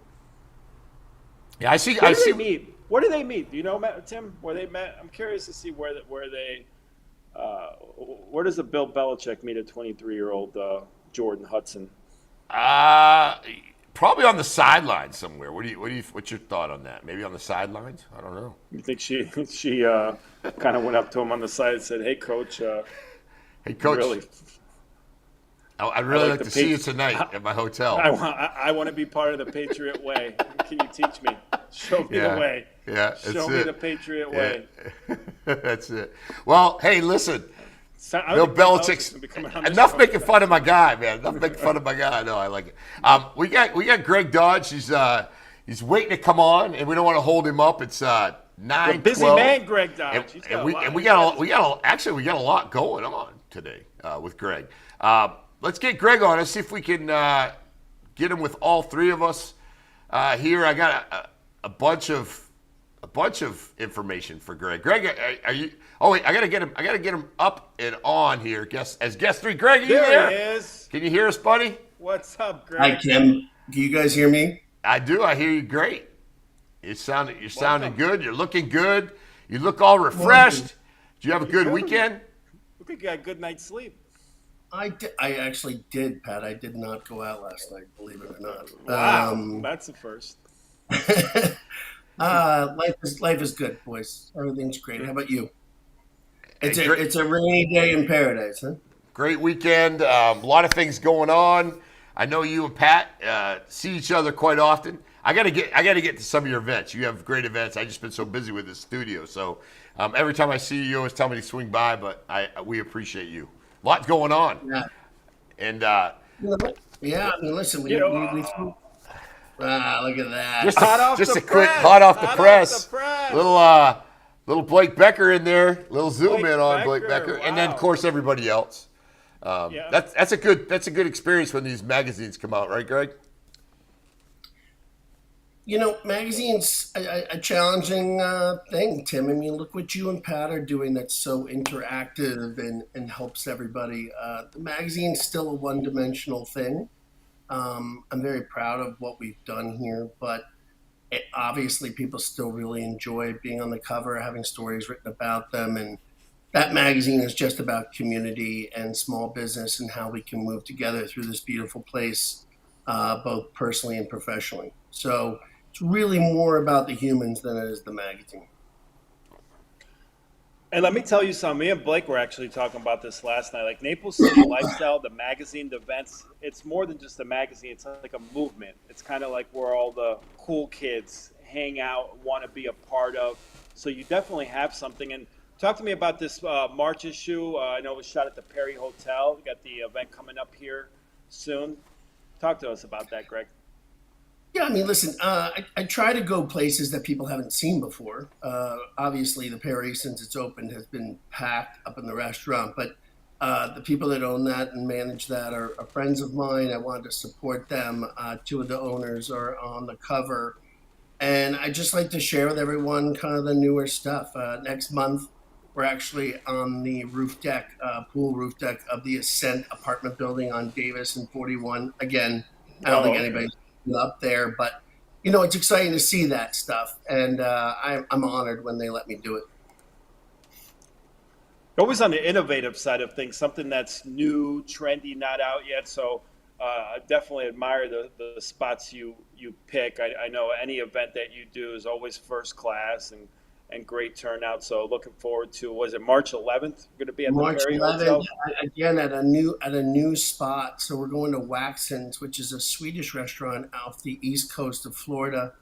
Yeah, I see.
Where do they meet? Where do they meet? Do you know, Tim? Where they met? I'm curious to see where they. Where does the Bill Belichick meet a 23-year-old Jordan Hudson?
Probably on the sidelines somewhere. What's your thought on that? Maybe on the sidelines? I don't know.
You think she kind of went up to him on the side and said, "Hey, coach.
Hey, coach.
Really,
I'd really like to see you tonight at my hotel.
I want to be part of the Patriot way. Can you teach me? Show me the way.
Yeah,
Show me the Patriot way."
That's it. Well, hey, listen.
I
Bill
think
Belichick's
gonna be coming on this
enough
show.
making fun of my guy, man. Enough making fun of my guy. No, I like it. We got Greg Dodge. He's waiting to come on, and we don't want to hold him up. It's 9:12.
Busy man, Greg Dodge.
We got a lot going on today with Greg. Let's get Greg on. Let's see if we can get him with all three of us here. I got a bunch of information for Greg. Greg, are you? Oh wait, I gotta get him up and on here. Guest 3. Greg, are you there?
There he is.
Can you hear us, buddy?
What's up, Greg?
Hi, Kim. Do you guys hear me?
I do. I hear you great. You're sounding good. You're looking good. You look all refreshed. Did you have a good weekend?
Look like you got a good night's sleep.
I actually did, Pat. I did not go out last night, believe it or not.
Wow, that's the first.
Life is good, boys. Everything's great. How about you? It's a rainy day in paradise, huh?
Great weekend. A lot of things going on. I know you and Pat see each other quite often. I gotta get to some of your events. You have great events. I just been so busy with the studio. So every time I see you, you always tell me to swing by. But we appreciate you. Lots going on.
Yeah.
And
yeah. I mean, listen. We look at that.
Just a quick hot off the press. Little Blake Becker in there. Little zoom in on Blake Becker, and then of course everybody else. That's a good experience when these magazines come out, right, Greg?
Magazines a challenging thing, Tim. I mean, look what you and Pat are doing that's so interactive and helps everybody. The magazine's still a one-dimensional thing. I'm very proud of what we've done here, but obviously people still really enjoy being on the cover, having stories written about them. And that magazine is just about community and small business and how we can move together through this beautiful place, both personally and professionally. So it's really more about the humans than it is the magazine.
And let me tell you something. Me and Blake were actually talking about this last night. Like Naples City Lifestyle, the magazine, the events, it's more than just a magazine. It's like a movement. It's kind of like where all the cool kids hang out, want to be a part of. So you definitely have something. And talk to me about this March issue. I know it was shot at the Perry Hotel. We got the event coming up here soon. Talk to us about that, Greg.
Yeah, I mean, listen, I try to go places that people haven't seen before. Obviously, the Perry, since it's opened, has been packed up in the restaurant. But the people that own that and manage that are friends of mine. I wanted to support them. Two of the owners are on the cover. And I just like to share with everyone kind of the newer stuff. Next month, we're actually on the roof deck, pool roof deck of the Ascent apartment building on Davis and 41. Again, I don't think anybody's up there, but it's exciting to see that stuff, and I'm honored when they let me do it.
Always on the innovative side of things, something that's new, trendy, not out yet. So I definitely admire the spots you pick. I know any event that you do is always first class, and and great turnout. So looking forward to, was it March 11th? Going to be at the
March
Perry
11th,
Hotel.
again at a new spot. So we're going to Waxon's, which is a Swedish restaurant off the east coast of Florida.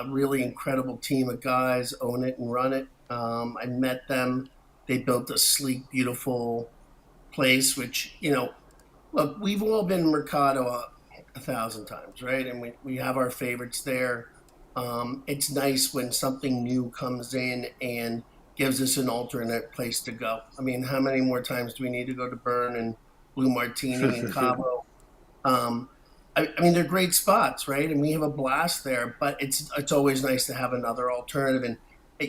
Really incredible team of guys own it and run it. I met them. They built a sleek, beautiful place, which, look, we've all been Mercado a thousand times, right? And we have our favorites there. It's nice when something new comes in and gives us an alternate place to go. I mean, how many more times do we need to go to Burn and Blue Martini and Cabo? I mean, they're great spots, right? And we have a blast there. But it's always nice to have another alternative. And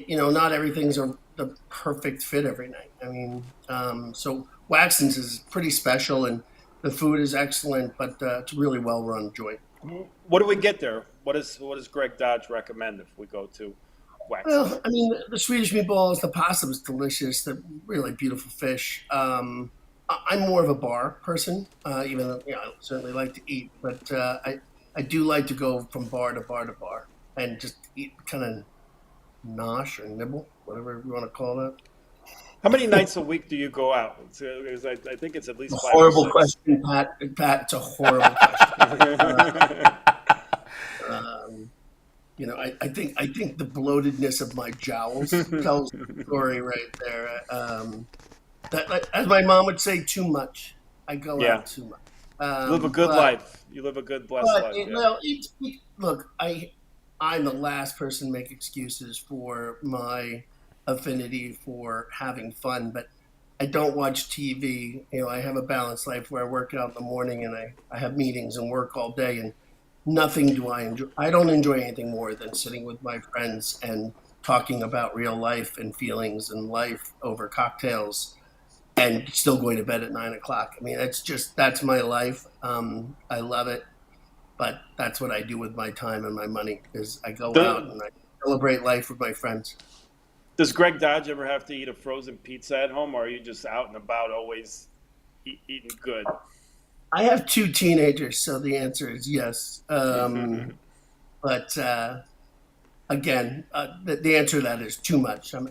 not everything's the perfect fit every night. I mean, so Waxon's is pretty special, and the food is excellent, but it's a really well run joint.
What do we get there? What does Greg Dodge recommend if we go to Waxon's?
Well, I mean, the Swedish meatballs, the pasta was delicious. They're really beautiful fish. I'm more of a bar person, even though I certainly like to eat, but I do like to go from bar to bar to bar and just eat, kind of nosh or nibble, whatever you want to call that.
How many nights a week do you go out? Because I think it's at least
A
5
horrible
or 6.
question, Pat. Pat, it's a horrible question. I think the bloatedness of my jowls tells the story right there. That, as my mom would say, too much. I go out too much.
You live a good life. You live a good, blessed life.
Look, I'm the last person to make excuses for my affinity for having fun, but I don't watch TV. I have a balanced life where I work out in the morning and I have meetings and work all day, and nothing do I enjoy. I don't enjoy anything more than sitting with my friends and talking about real life and feelings and life over cocktails and still going to bed at 9:00. I mean, that's my life. I love it, but that's what I do with my time and my money is I go out and I celebrate life with my friends.
Does Greg Dodge ever have to eat a frozen pizza at home, or are you just out and about always eating good?
I have 2 teenagers, so the answer is yes. But again, the answer to that is too much. I'm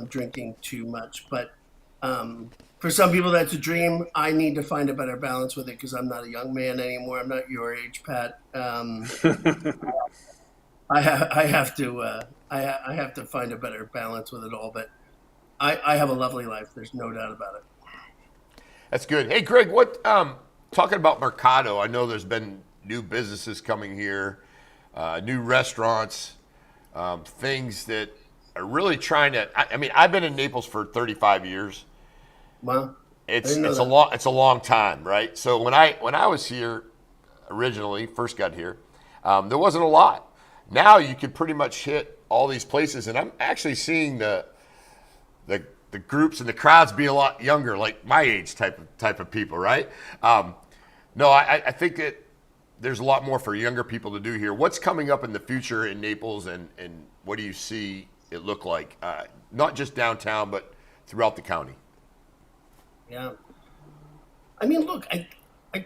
drinking too much. But for some people, that's a dream. I need to find a better balance with it because I'm not a young man anymore. I'm not your age, Pat. I have to find a better balance with it all. But I have a lovely life. There's no doubt about it.
That's good. Hey, Greg, talking about Mercado, I know there's been new businesses coming here, new restaurants, things that are really trying to. I mean, I've been in Naples for 35 years.
Wow,
it's a long time, right? So when I was here originally, first got here, there wasn't a lot. Now you could pretty much hit all these places, and I'm actually seeing the groups and the crowds be a lot younger, like my age type of people, right? No, I think that there's a lot more for younger people to do here. What's coming up in the future in Naples, and what do you see it look like, not just downtown, but throughout the county?
Yeah. I mean, look, I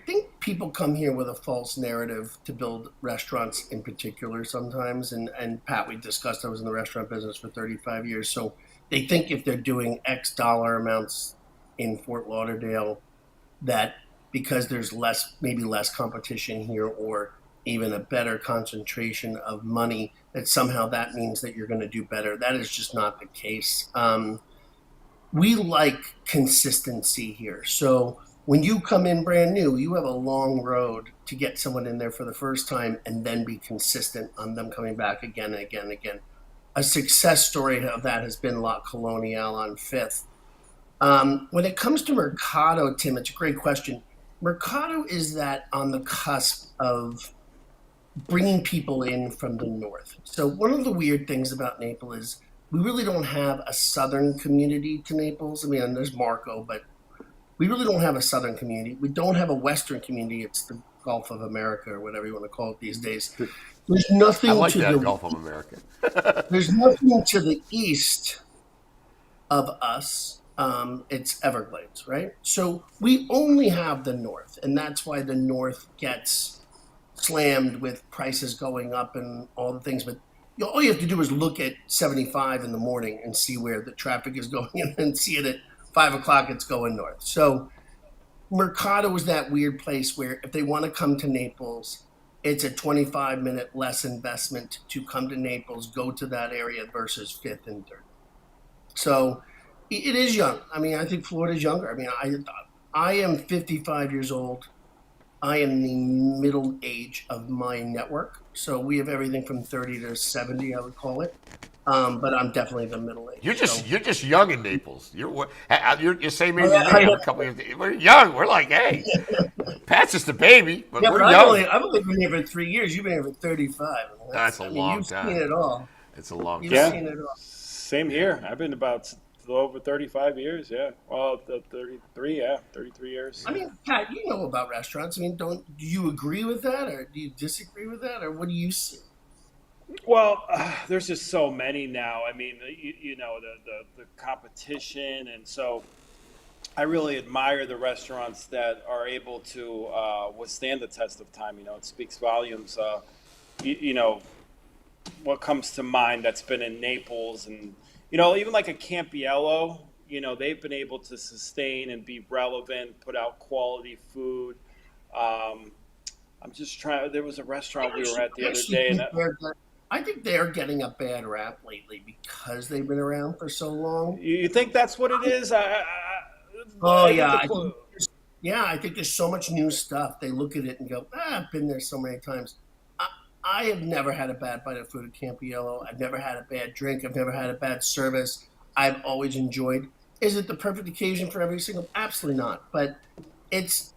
think people come here with a false narrative to build restaurants in particular sometimes. And Pat, we discussed I was in the restaurant business for 35 years. So they think if they're doing X dollar amounts in Fort Lauderdale, that because there's maybe less competition here or even a better concentration of money, that somehow that means that you're going to do better. That is just not the case. We like consistency here. So when you come in brand new, you have a long road to get someone in there for the first time and then be consistent on them coming back again and again and again. A success story of that has been La Colonial on 5th. When it comes to Mercado, Tim, it's a great question. Mercado is that on the cusp of bringing people in from the north. So one of the weird things about Naples is we really don't have a southern community to Naples. I mean, there's Marco, but we really don't have a southern community. We don't have a western community. It's the Gulf of America or whatever you want to call it these days. There's nothing
I like
to
that
the
Gulf of America.
There's nothing to the east of us. It's Everglades, right? So we only have the north, and that's why the north gets slammed with prices going up and all the things. But all you have to do is look at 75 in the morning and see where the traffic is going, and then see it at 5 o'clock, it's going north. So Mercado is that weird place where if they want to come to Naples, it's a 25-minute less investment to come to Naples, go to that area versus Fifth and Third. So it is young. I mean, I think Florida's younger. I mean, I am 55 years old. I am the middle age of my network. So we have everything from 30 to 70, I would call it. But I'm definitely the middle age.
You're just young in Naples. You're same age
Oh, yeah,
as me. I'm a couple years. We're young. We're like, hey, Pat's just a baby, but
yeah,
we're
but
young.
I've only been here for 3 years. You've been here for 35. I mean,
That's a long
you've
time.
seen it all.
It's a long
You've
time.
Yeah,
seen it all.
same here. I've been about a little over 35 years. Yeah, well, 33. Yeah, 33 years.
I mean, Pat, you know about restaurants. I mean, do you agree with that, or do you disagree with that, or what do you see?
Well, there's just so many now. I mean, you know, the competition, and so I really admire the restaurants that are able to withstand the test of time. You know, it speaks volumes. You know, what comes to mind that's been in Naples, and you know, even like a Campiello. You know, they've been able to sustain and be relevant, put out quality food. Um, I'm just trying. There was a restaurant we were at the
I
other
actually
day, and
think I think they're getting a bad rap lately because they've been around for so long.
you think that's what it is?
Oh
I think
yeah,
the
I think there's so much new stuff. They look at it and go, I've been there so many times. I, I have never had a bad bite of food at Campiello. I've never had a bad drink. I've never had a bad service. I've always enjoyed. Is it the perfect occasion for every single? Absolutely not. But it's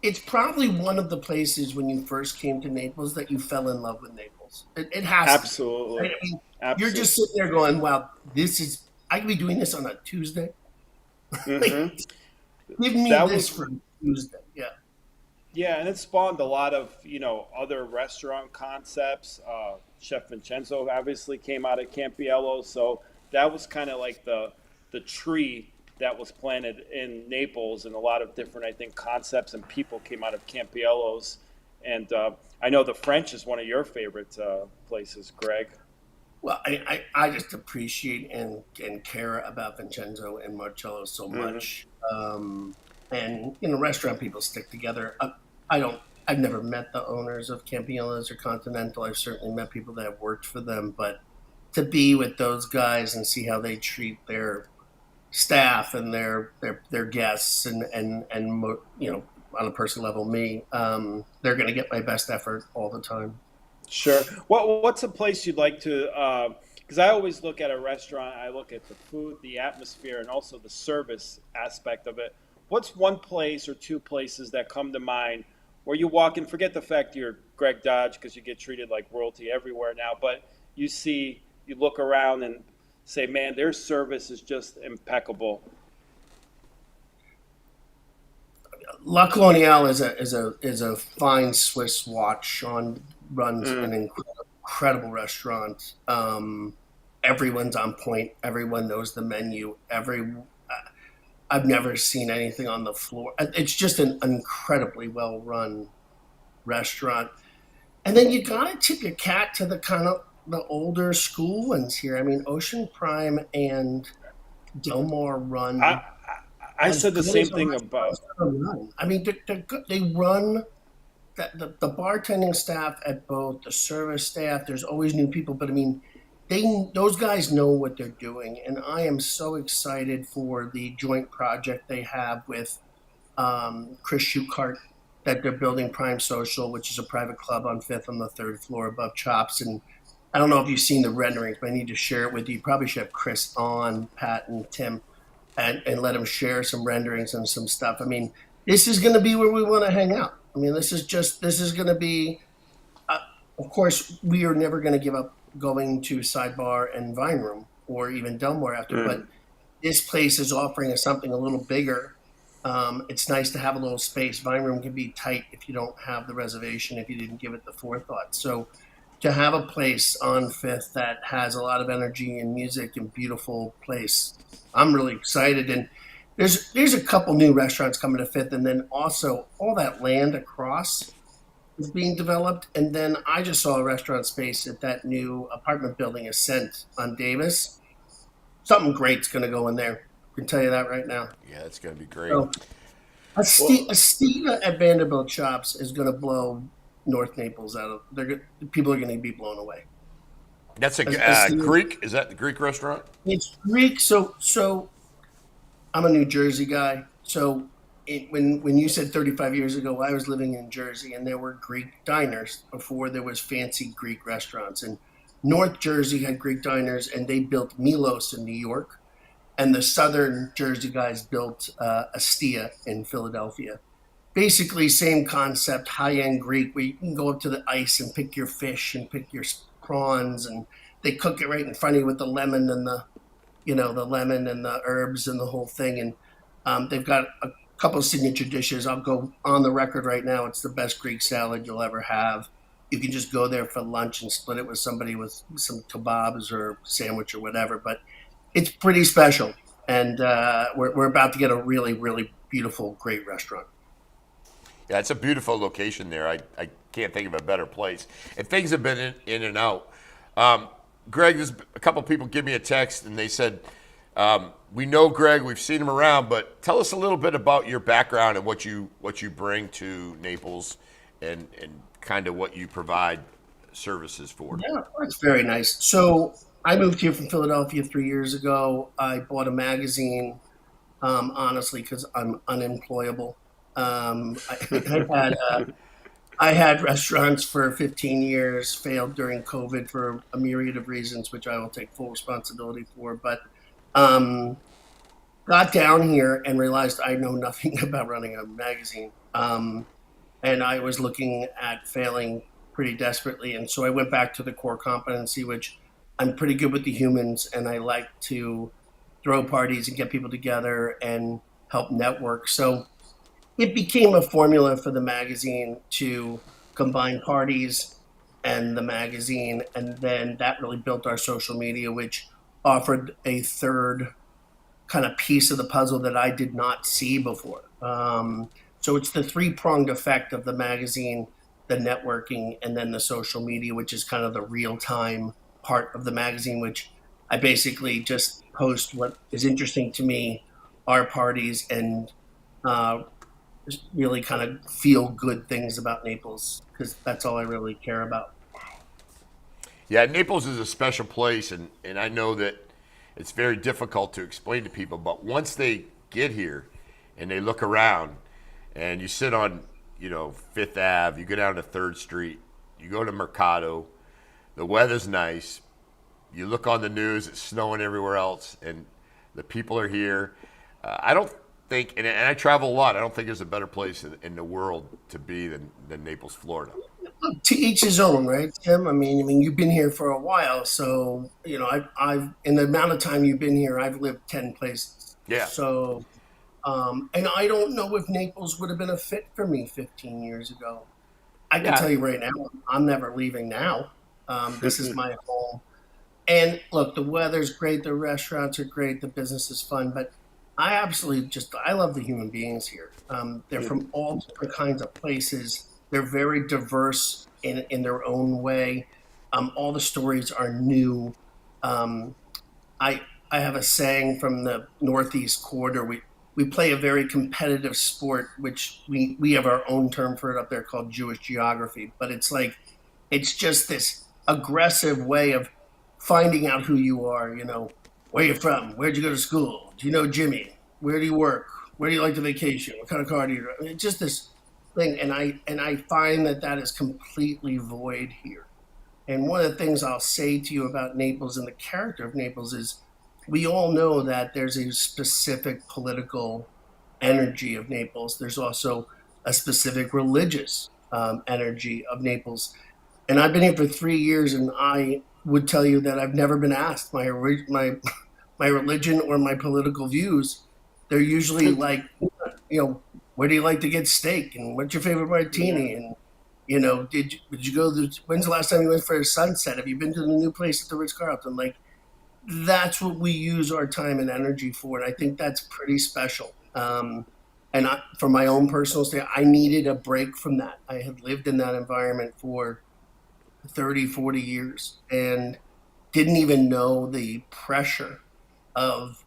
it's probably one of the places when you first came to Naples that you fell in love with Naples. It has to be.
absolutely,
Right? I mean, you're
absolutely.
just sitting there going, "Wow, this is. I could be doing this on a Tuesday.
Hmm.
Like, give me
That
this
was
for Tuesday." Yeah.
Yeah, and it spawned a lot of other restaurant concepts. Chef Vincenzo obviously came out of Campiello, so that was kind of like the tree that was planted in Naples, and a lot of different I think concepts and people came out of Campiello's. And I know the French is one of your favorite places, Greg.
Well, I just appreciate and care about Vincenzo and Marcello so
Hmm.
much. And restaurant people stick together. I don't. I've never met the owners of Campiello's or Continental. I've certainly met people that have worked for them, but to be with those guys and see how they treat their staff and their guests and on a personal level, me, they're going to get my best effort all the time.
Sure. What's a place you'd like to? Because I always look at a restaurant, I look at the food, the atmosphere, and also the service aspect of it. What's one place or two places that come to mind where you walk in? Forget the fact you're Greg Dodge because you get treated like royalty everywhere now, but you look around and say, man, their service is just impeccable.
La Coloniale is a fine Swiss watch. Sean runs an
Mm.
incredible restaurant. Everyone's on point. Everyone knows the menu. I've never seen anything on the floor. It's just an incredibly well run restaurant. And then you gotta tip your cat to the kind of the older school ones here. I mean, Ocean Prime and Del Mar
I,
run
I
as
said the
good
same
as a
thing about.
restaurant's gonna run. I mean, they're good. They run the bartending staff at both the service staff. There's always new people, but I mean, those guys know what they're doing, and I am so excited for the joint project they have with Chris Schuchart that they're building Prime Social, which is a private club on Fifth on the third floor above Chops. And I don't know if you've seen the renderings, but I need to share it with you. You probably should have Chris on, Pat and Tim, and let them share some renderings and some stuff. I mean, this is going to be where we want to hang out. I mean, this is going to be. Uh, of course, we are never going to give up going to Sidebar and Vine Room or even Delmore after, but
Mm.
this place is offering us something a little bigger. It's nice to have a little space. Vine Room can be tight if you don't have the reservation, if you didn't give it the forethought. So to have a place on Fifth that has a lot of energy and music and beautiful place, I'm really excited. And there's a couple new restaurants coming to Fifth, and then also all that land across. is being developed. And then I just saw a restaurant space at that new apartment building, Ascent on Davis. Something great's going to go in there. I can tell you that right now.
Yeah, it's going to be great.
So
Well,
a Steve at Vanderbilt Shops is going to blow North Naples out of. People are going to be blown away.
That's a
A Steve,
Greek. Is that the Greek restaurant?
it's Greek. So I'm a New Jersey guy. So when you said 35 years ago, I was living in Jersey, and there were Greek diners before there was fancy Greek restaurants. And North Jersey had Greek diners, and they built Milos in New York, and the Southern Jersey guys built Astia in Philadelphia. Basically, same concept, high-end Greek, where you can go up to the ice and pick your fish and pick your prawns, and they cook it right in front of you with the lemon and the lemon and the herbs and the whole thing. And they've got a couple of signature dishes. I'll go on the record right now. It's the best Greek salad you'll ever have. You can just go there for lunch and split it with somebody with some kebabs or sandwich or whatever. But it's pretty special. And we're about to get a really, really beautiful, great restaurant.
Yeah, it's a beautiful location there. I can't think of a better place. And things have been in and out. Greg, there's a couple people give me a text and they said, we know Greg, we've seen him around, but tell us a little bit about your background and what you bring to Naples and kind of what you provide services for.
Yeah, that's very nice. So I moved here from Philadelphia 3 years ago. I bought a magazine, honestly, because I'm unemployable. I had restaurants for 15 years, failed during COVID for a myriad of reasons, which I will take full responsibility for. But um, got down here and realized I know nothing about running a magazine. And I was looking at failing pretty desperately. And so I went back to the core competency, which I'm pretty good with the humans, and I like to throw parties and get people together and help network. So it became a formula for the magazine to combine parties and the magazine. And then that really built our social media, which offered a third kind of piece of the puzzle that I did not see before. So it's the three-pronged effect of the magazine, the networking, and then the social media, which is kind of the real-time part of the magazine, which I basically just post what is interesting to me, our parties, and uh, just really kind of feel good things about Naples, because that's all I really care about.
Yeah, Naples is a special place, and I know that it's very difficult to explain to people, but once they get here and they look around and you sit on, Fifth Ave, you go down to Third Street, you go to Mercado, the weather's nice, you look on the news, it's snowing everywhere else, and the people are here. I don't think, and I travel a lot, I don't think there's a better place in the world to be than Naples, Florida.
To each his own, right, Tim? I mean, you've been here for a while, so I've in the amount of time you've been here, I've lived 10 places.
Yeah.
So, and I don't know if Naples would have been a fit for me 15 years ago. I can
Yeah.
tell you right now, I'm never leaving now. This is my home. And look, the weather's great, the restaurants are great, the business is fun, but I love the human beings here. They're from all different kinds of places. They're very diverse in their own way. All the stories are new. Um, I I have a saying from the Northeast quarter. We play a very competitive sport, which we have our own term for it up there called Jewish geography. But it's like it's just this aggressive way of finding out who you are. Where you from? Where'd you go to school? Do you know Jimmy? Where do you work? Where do you like to vacation? What kind of car do you drive? It's just this thing, and I find that is completely void here. And one of the things I'll say to you about Naples and the character of Naples is we all know that there's a specific political energy of Naples. There's also a specific religious energy of Naples. And I've been here for 3 years, and I would tell you that I've never been asked my religion or my political views. They're usually like, where do you like to get steak, and what's your favorite martini, and did you go? When's the last time you went for a sunset? Have you been to the new place at the Ritz Carlton? Like, that's what we use our time and energy for, and I think that's pretty special. And for my own personal state, I needed a break from that. I had lived in that environment for 30, 40 years and didn't even know the pressure of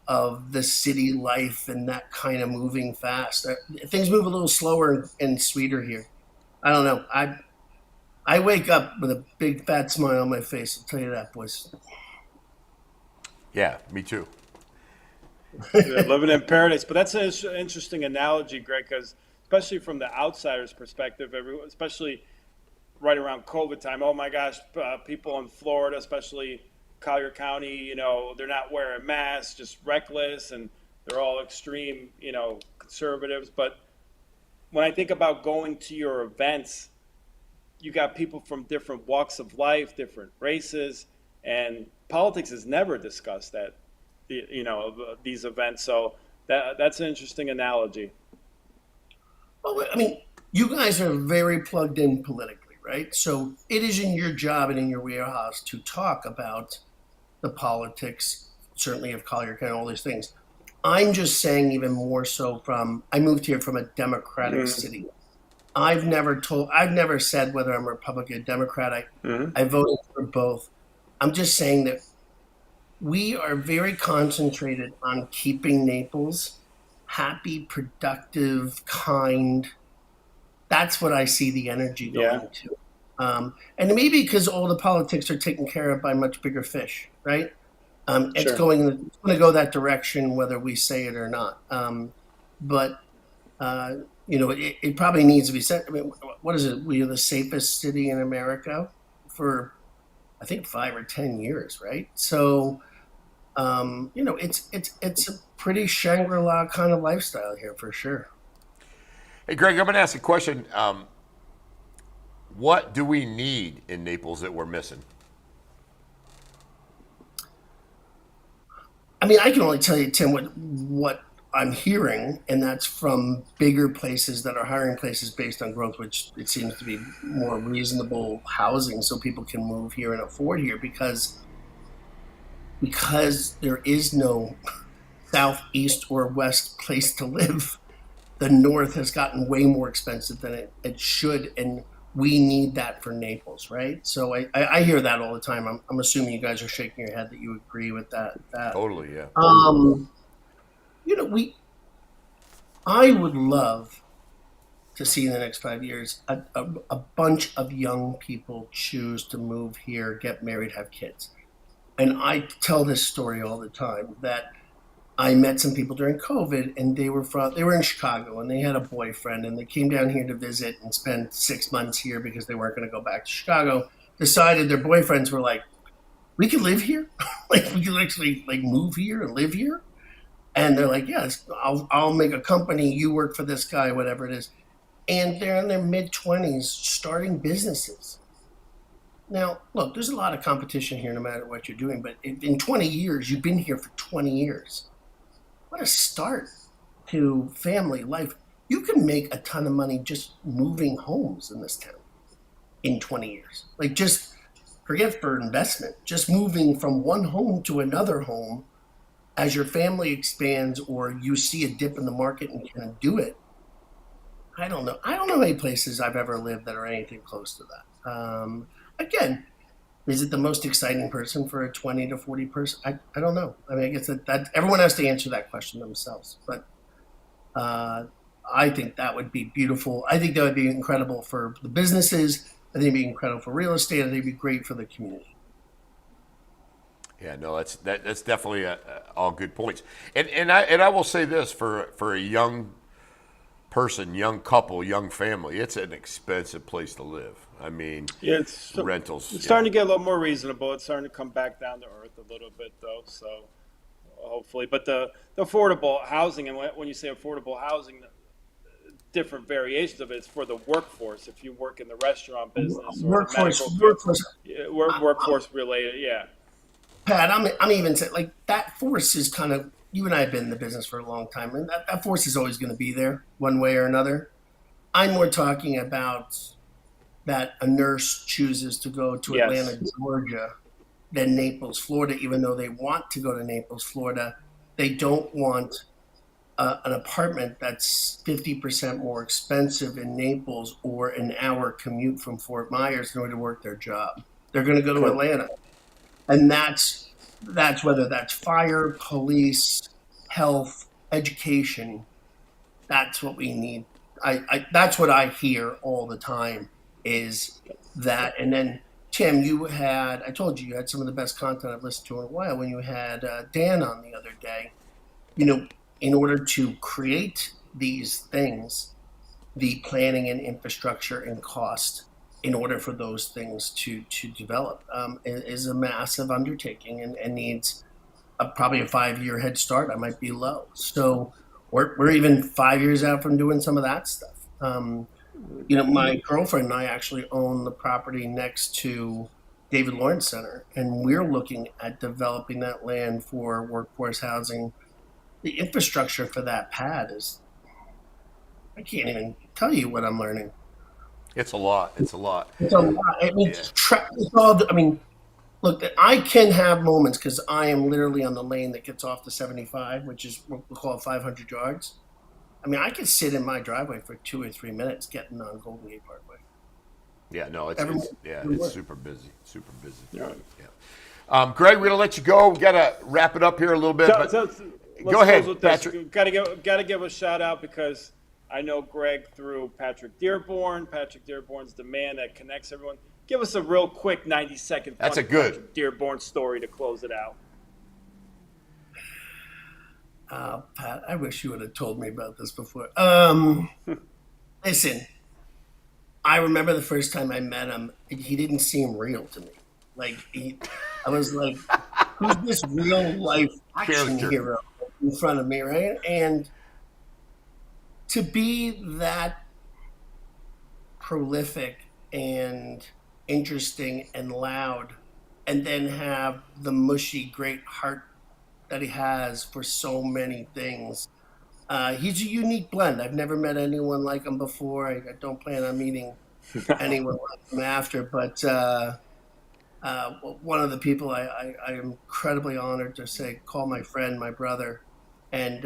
the city life and that kind of moving fast. Things move a little slower and sweeter here. I don't know. I wake up with a big fat smile on my face. I'll tell you that, boys.
Yeah, me too.
Yeah, living in paradise. But that's an interesting analogy, Greg, because especially from the outsider's perspective, especially right around COVID time. Oh my gosh, people in Florida, especially Collier County, they're not wearing masks, just reckless, and they're all extreme, conservatives. But when I think about going to your events, you got people from different walks of life, different races, and politics is never discussed at, these events. So that's an interesting analogy.
Well, I mean, you guys are very plugged in politically, right? So it is in your job and in your warehouse to talk about the politics, certainly of Collier County, all these things. I'm just saying, even more so I moved here from a Democratic city. I've never said whether I'm Republican or Democrat. I voted for both. I'm just saying that we are very concentrated on keeping Naples happy, productive, kind. That's what I see the energy going to. And maybe because all the politics are taken care of by much bigger fish, right? It's
Sure.
going to go that direction, whether we say it or not. But it probably needs to be said. I mean, what is it? We are the safest city in America for, I think, 5 or 10 years, right? So, it's a pretty Shangri-La kind of lifestyle here for sure.
Hey, Greg, I'm going to ask a question. What do we need in Naples that we're missing?
I mean, I can only tell you, Tim, what I'm hearing, and that's from bigger places that are hiring places based on growth, which it seems to be more reasonable housing, so people can move here and afford here because there is no south, east, or west place to live. The north has gotten way more expensive than it should, and we need that for Naples, right? So I hear that all the time. I'm assuming you guys are shaking your head that you agree with that.
Totally, yeah.
You know, we I would love to see in the next 5 years a bunch of young people choose to move here, get married, have kids. And I tell this story all the time that I met some people during COVID, and they were in Chicago, and they had a boyfriend, and they came down here to visit and spend 6 months here because they weren't going to go back to Chicago. Decided their boyfriends were like, "We could live here, like we could actually like move here and live here." And they're like, "Yes, I'll make a company. You work for this guy, whatever it is." And they're in their mid-20s starting businesses. Now, look, there's a lot of competition here, no matter what you're doing. But in 20 years, you've been here for 20 years. What a start to family life. You can make a ton of money just moving homes in this town in 20 years. Like, just forget for investment, just moving from one home to another home as your family expands or you see a dip in the market and can do it. I don't know. I don't know any places I've ever lived that are anything close to that. Again, is it the most exciting person for a 20 to 40 person? I don't know. I mean, I guess that everyone has to answer that question themselves. But I think that would be beautiful. I think that would be incredible for the businesses. I think it'd be incredible for real estate. I think it'd be great for the community.
Yeah, no, that's definitely all good points. And I will say this for a young person, young couple, young family, it's an expensive place to live. I mean,
Yeah,
rentals.
it's starting to get a little more reasonable. It's starting to come back down to earth a little bit, though. So hopefully, but the affordable housing, and when you say affordable housing, different variations of it, it's for the workforce. If you work in the restaurant business or the
Workforce.
workforce related, yeah.
Pat, I'm even saying like that force is kind of. You and I have been in the business for a long time, and that force is always going to be there, one way or another. I'm more talking about that a nurse chooses to go to
Yes.
Atlanta, Georgia, than Naples, Florida, even though they want to go to Naples, Florida. They don't want an apartment that's 50% more expensive in Naples or an hour commute from Fort Myers in order to work their job. They're going to go to Atlanta. And that's whether that's fire, police, health, education. That's what we need. That's what I hear all the time is that. And then Tim, I told you had some of the best content I've listened to in a while when you had Dan on the other day. In order to create these things, the planning and infrastructure and cost in order for those things to develop is a massive undertaking and needs probably a 5-year head start. I might be low. So we're even 5 years out from doing some of that stuff. My girlfriend and I actually own the property next to David Lawrence Center, and we're looking at developing that land for workforce housing. The infrastructure for that pad I can't even tell you what I'm learning.
It's a lot. It's a lot.
Look, I can have moments because I am literally on the lane that gets off the 75, which is what we call 500 yards. I could sit in my driveway for 2 or 3 minutes getting on Golden Gate Parkway.
Yeah, no, it's super busy. Super busy.
Yeah.
Greg, we're gonna let you go. We gotta wrap it up here a little bit. Go ahead, Patrick.
Gotta give a shout out because I know Greg through Patrick Dearborn. Patrick Dearborn's the man that connects everyone. Give us a real quick 90-second Patrick Dearborn story to close it out.
Pat, I wish you would have told me about this before. Listen, I remember the first time I met him, he didn't seem real to me. I was like, who's this real life action hero in front of me, right? And to be that prolific and interesting and loud, and then have the mushy, great heart that he has for so many things. He's a unique blend. I've never met anyone like him before. I don't plan on meeting anyone like him after, but one of the people I am incredibly honored to call my friend, my brother, and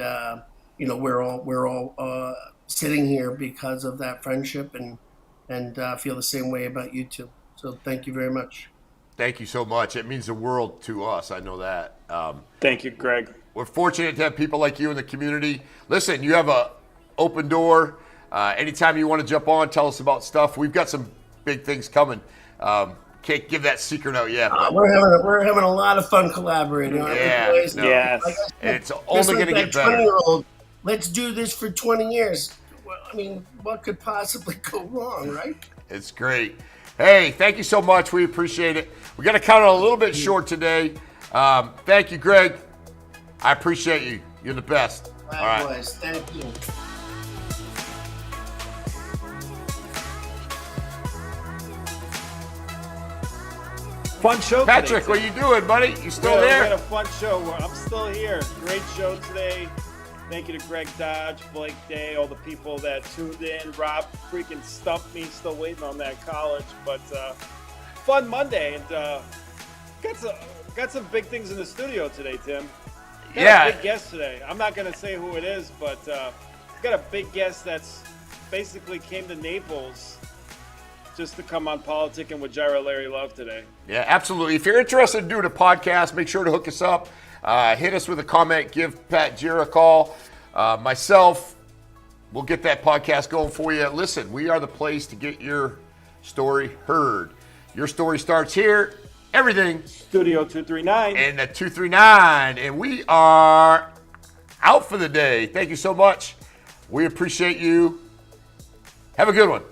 we're all sitting here because of that friendship, and feel the same way about you two. So thank you very much.
Thank you so much. It means the world to us. I know that.
Thank you, Greg.
We're fortunate to have people like you in the community. Listen, you have an open door. Anytime you want to jump on, tell us about stuff. We've got some big things coming. Can't give that secret out yet.
We're having a lot of fun collaborating.
Yes.
And it's only going to get better.
20-year-old, let's do this for 20 years. Well, what could possibly go wrong, right?
It's great. Hey, thank you so much. We appreciate it. We got to cut it a little bit short today. Thank you, Greg. I appreciate you. You're the best.
Likewise. All right. Thank you.
Fun show
Patrick,
today.
what are you doing, buddy? You still there?
We had a fun show. I'm still here. Great show today. Thank you to Greg Dodge, Blake Day, all the people that tuned in. Rob freaking stumped me. Still waiting on that college. But fun Monday. And got some big things in the studio today, Tim. Got a big guest today. I'm not going to say who it is, but got a big guest that's basically came to Naples just to come on Politicking with Jira Larry Love today.
Yeah, absolutely. If you're interested in doing a podcast, make sure to hook us up. Hit us with a comment. Give Pat Jira a call. Myself, we'll get that podcast going for you. Listen, we are the place to get your story heard. Your story starts here. Everything.
Studio 239.
And the 239. And we are out for the day. Thank you so much. We appreciate you. Have a good one.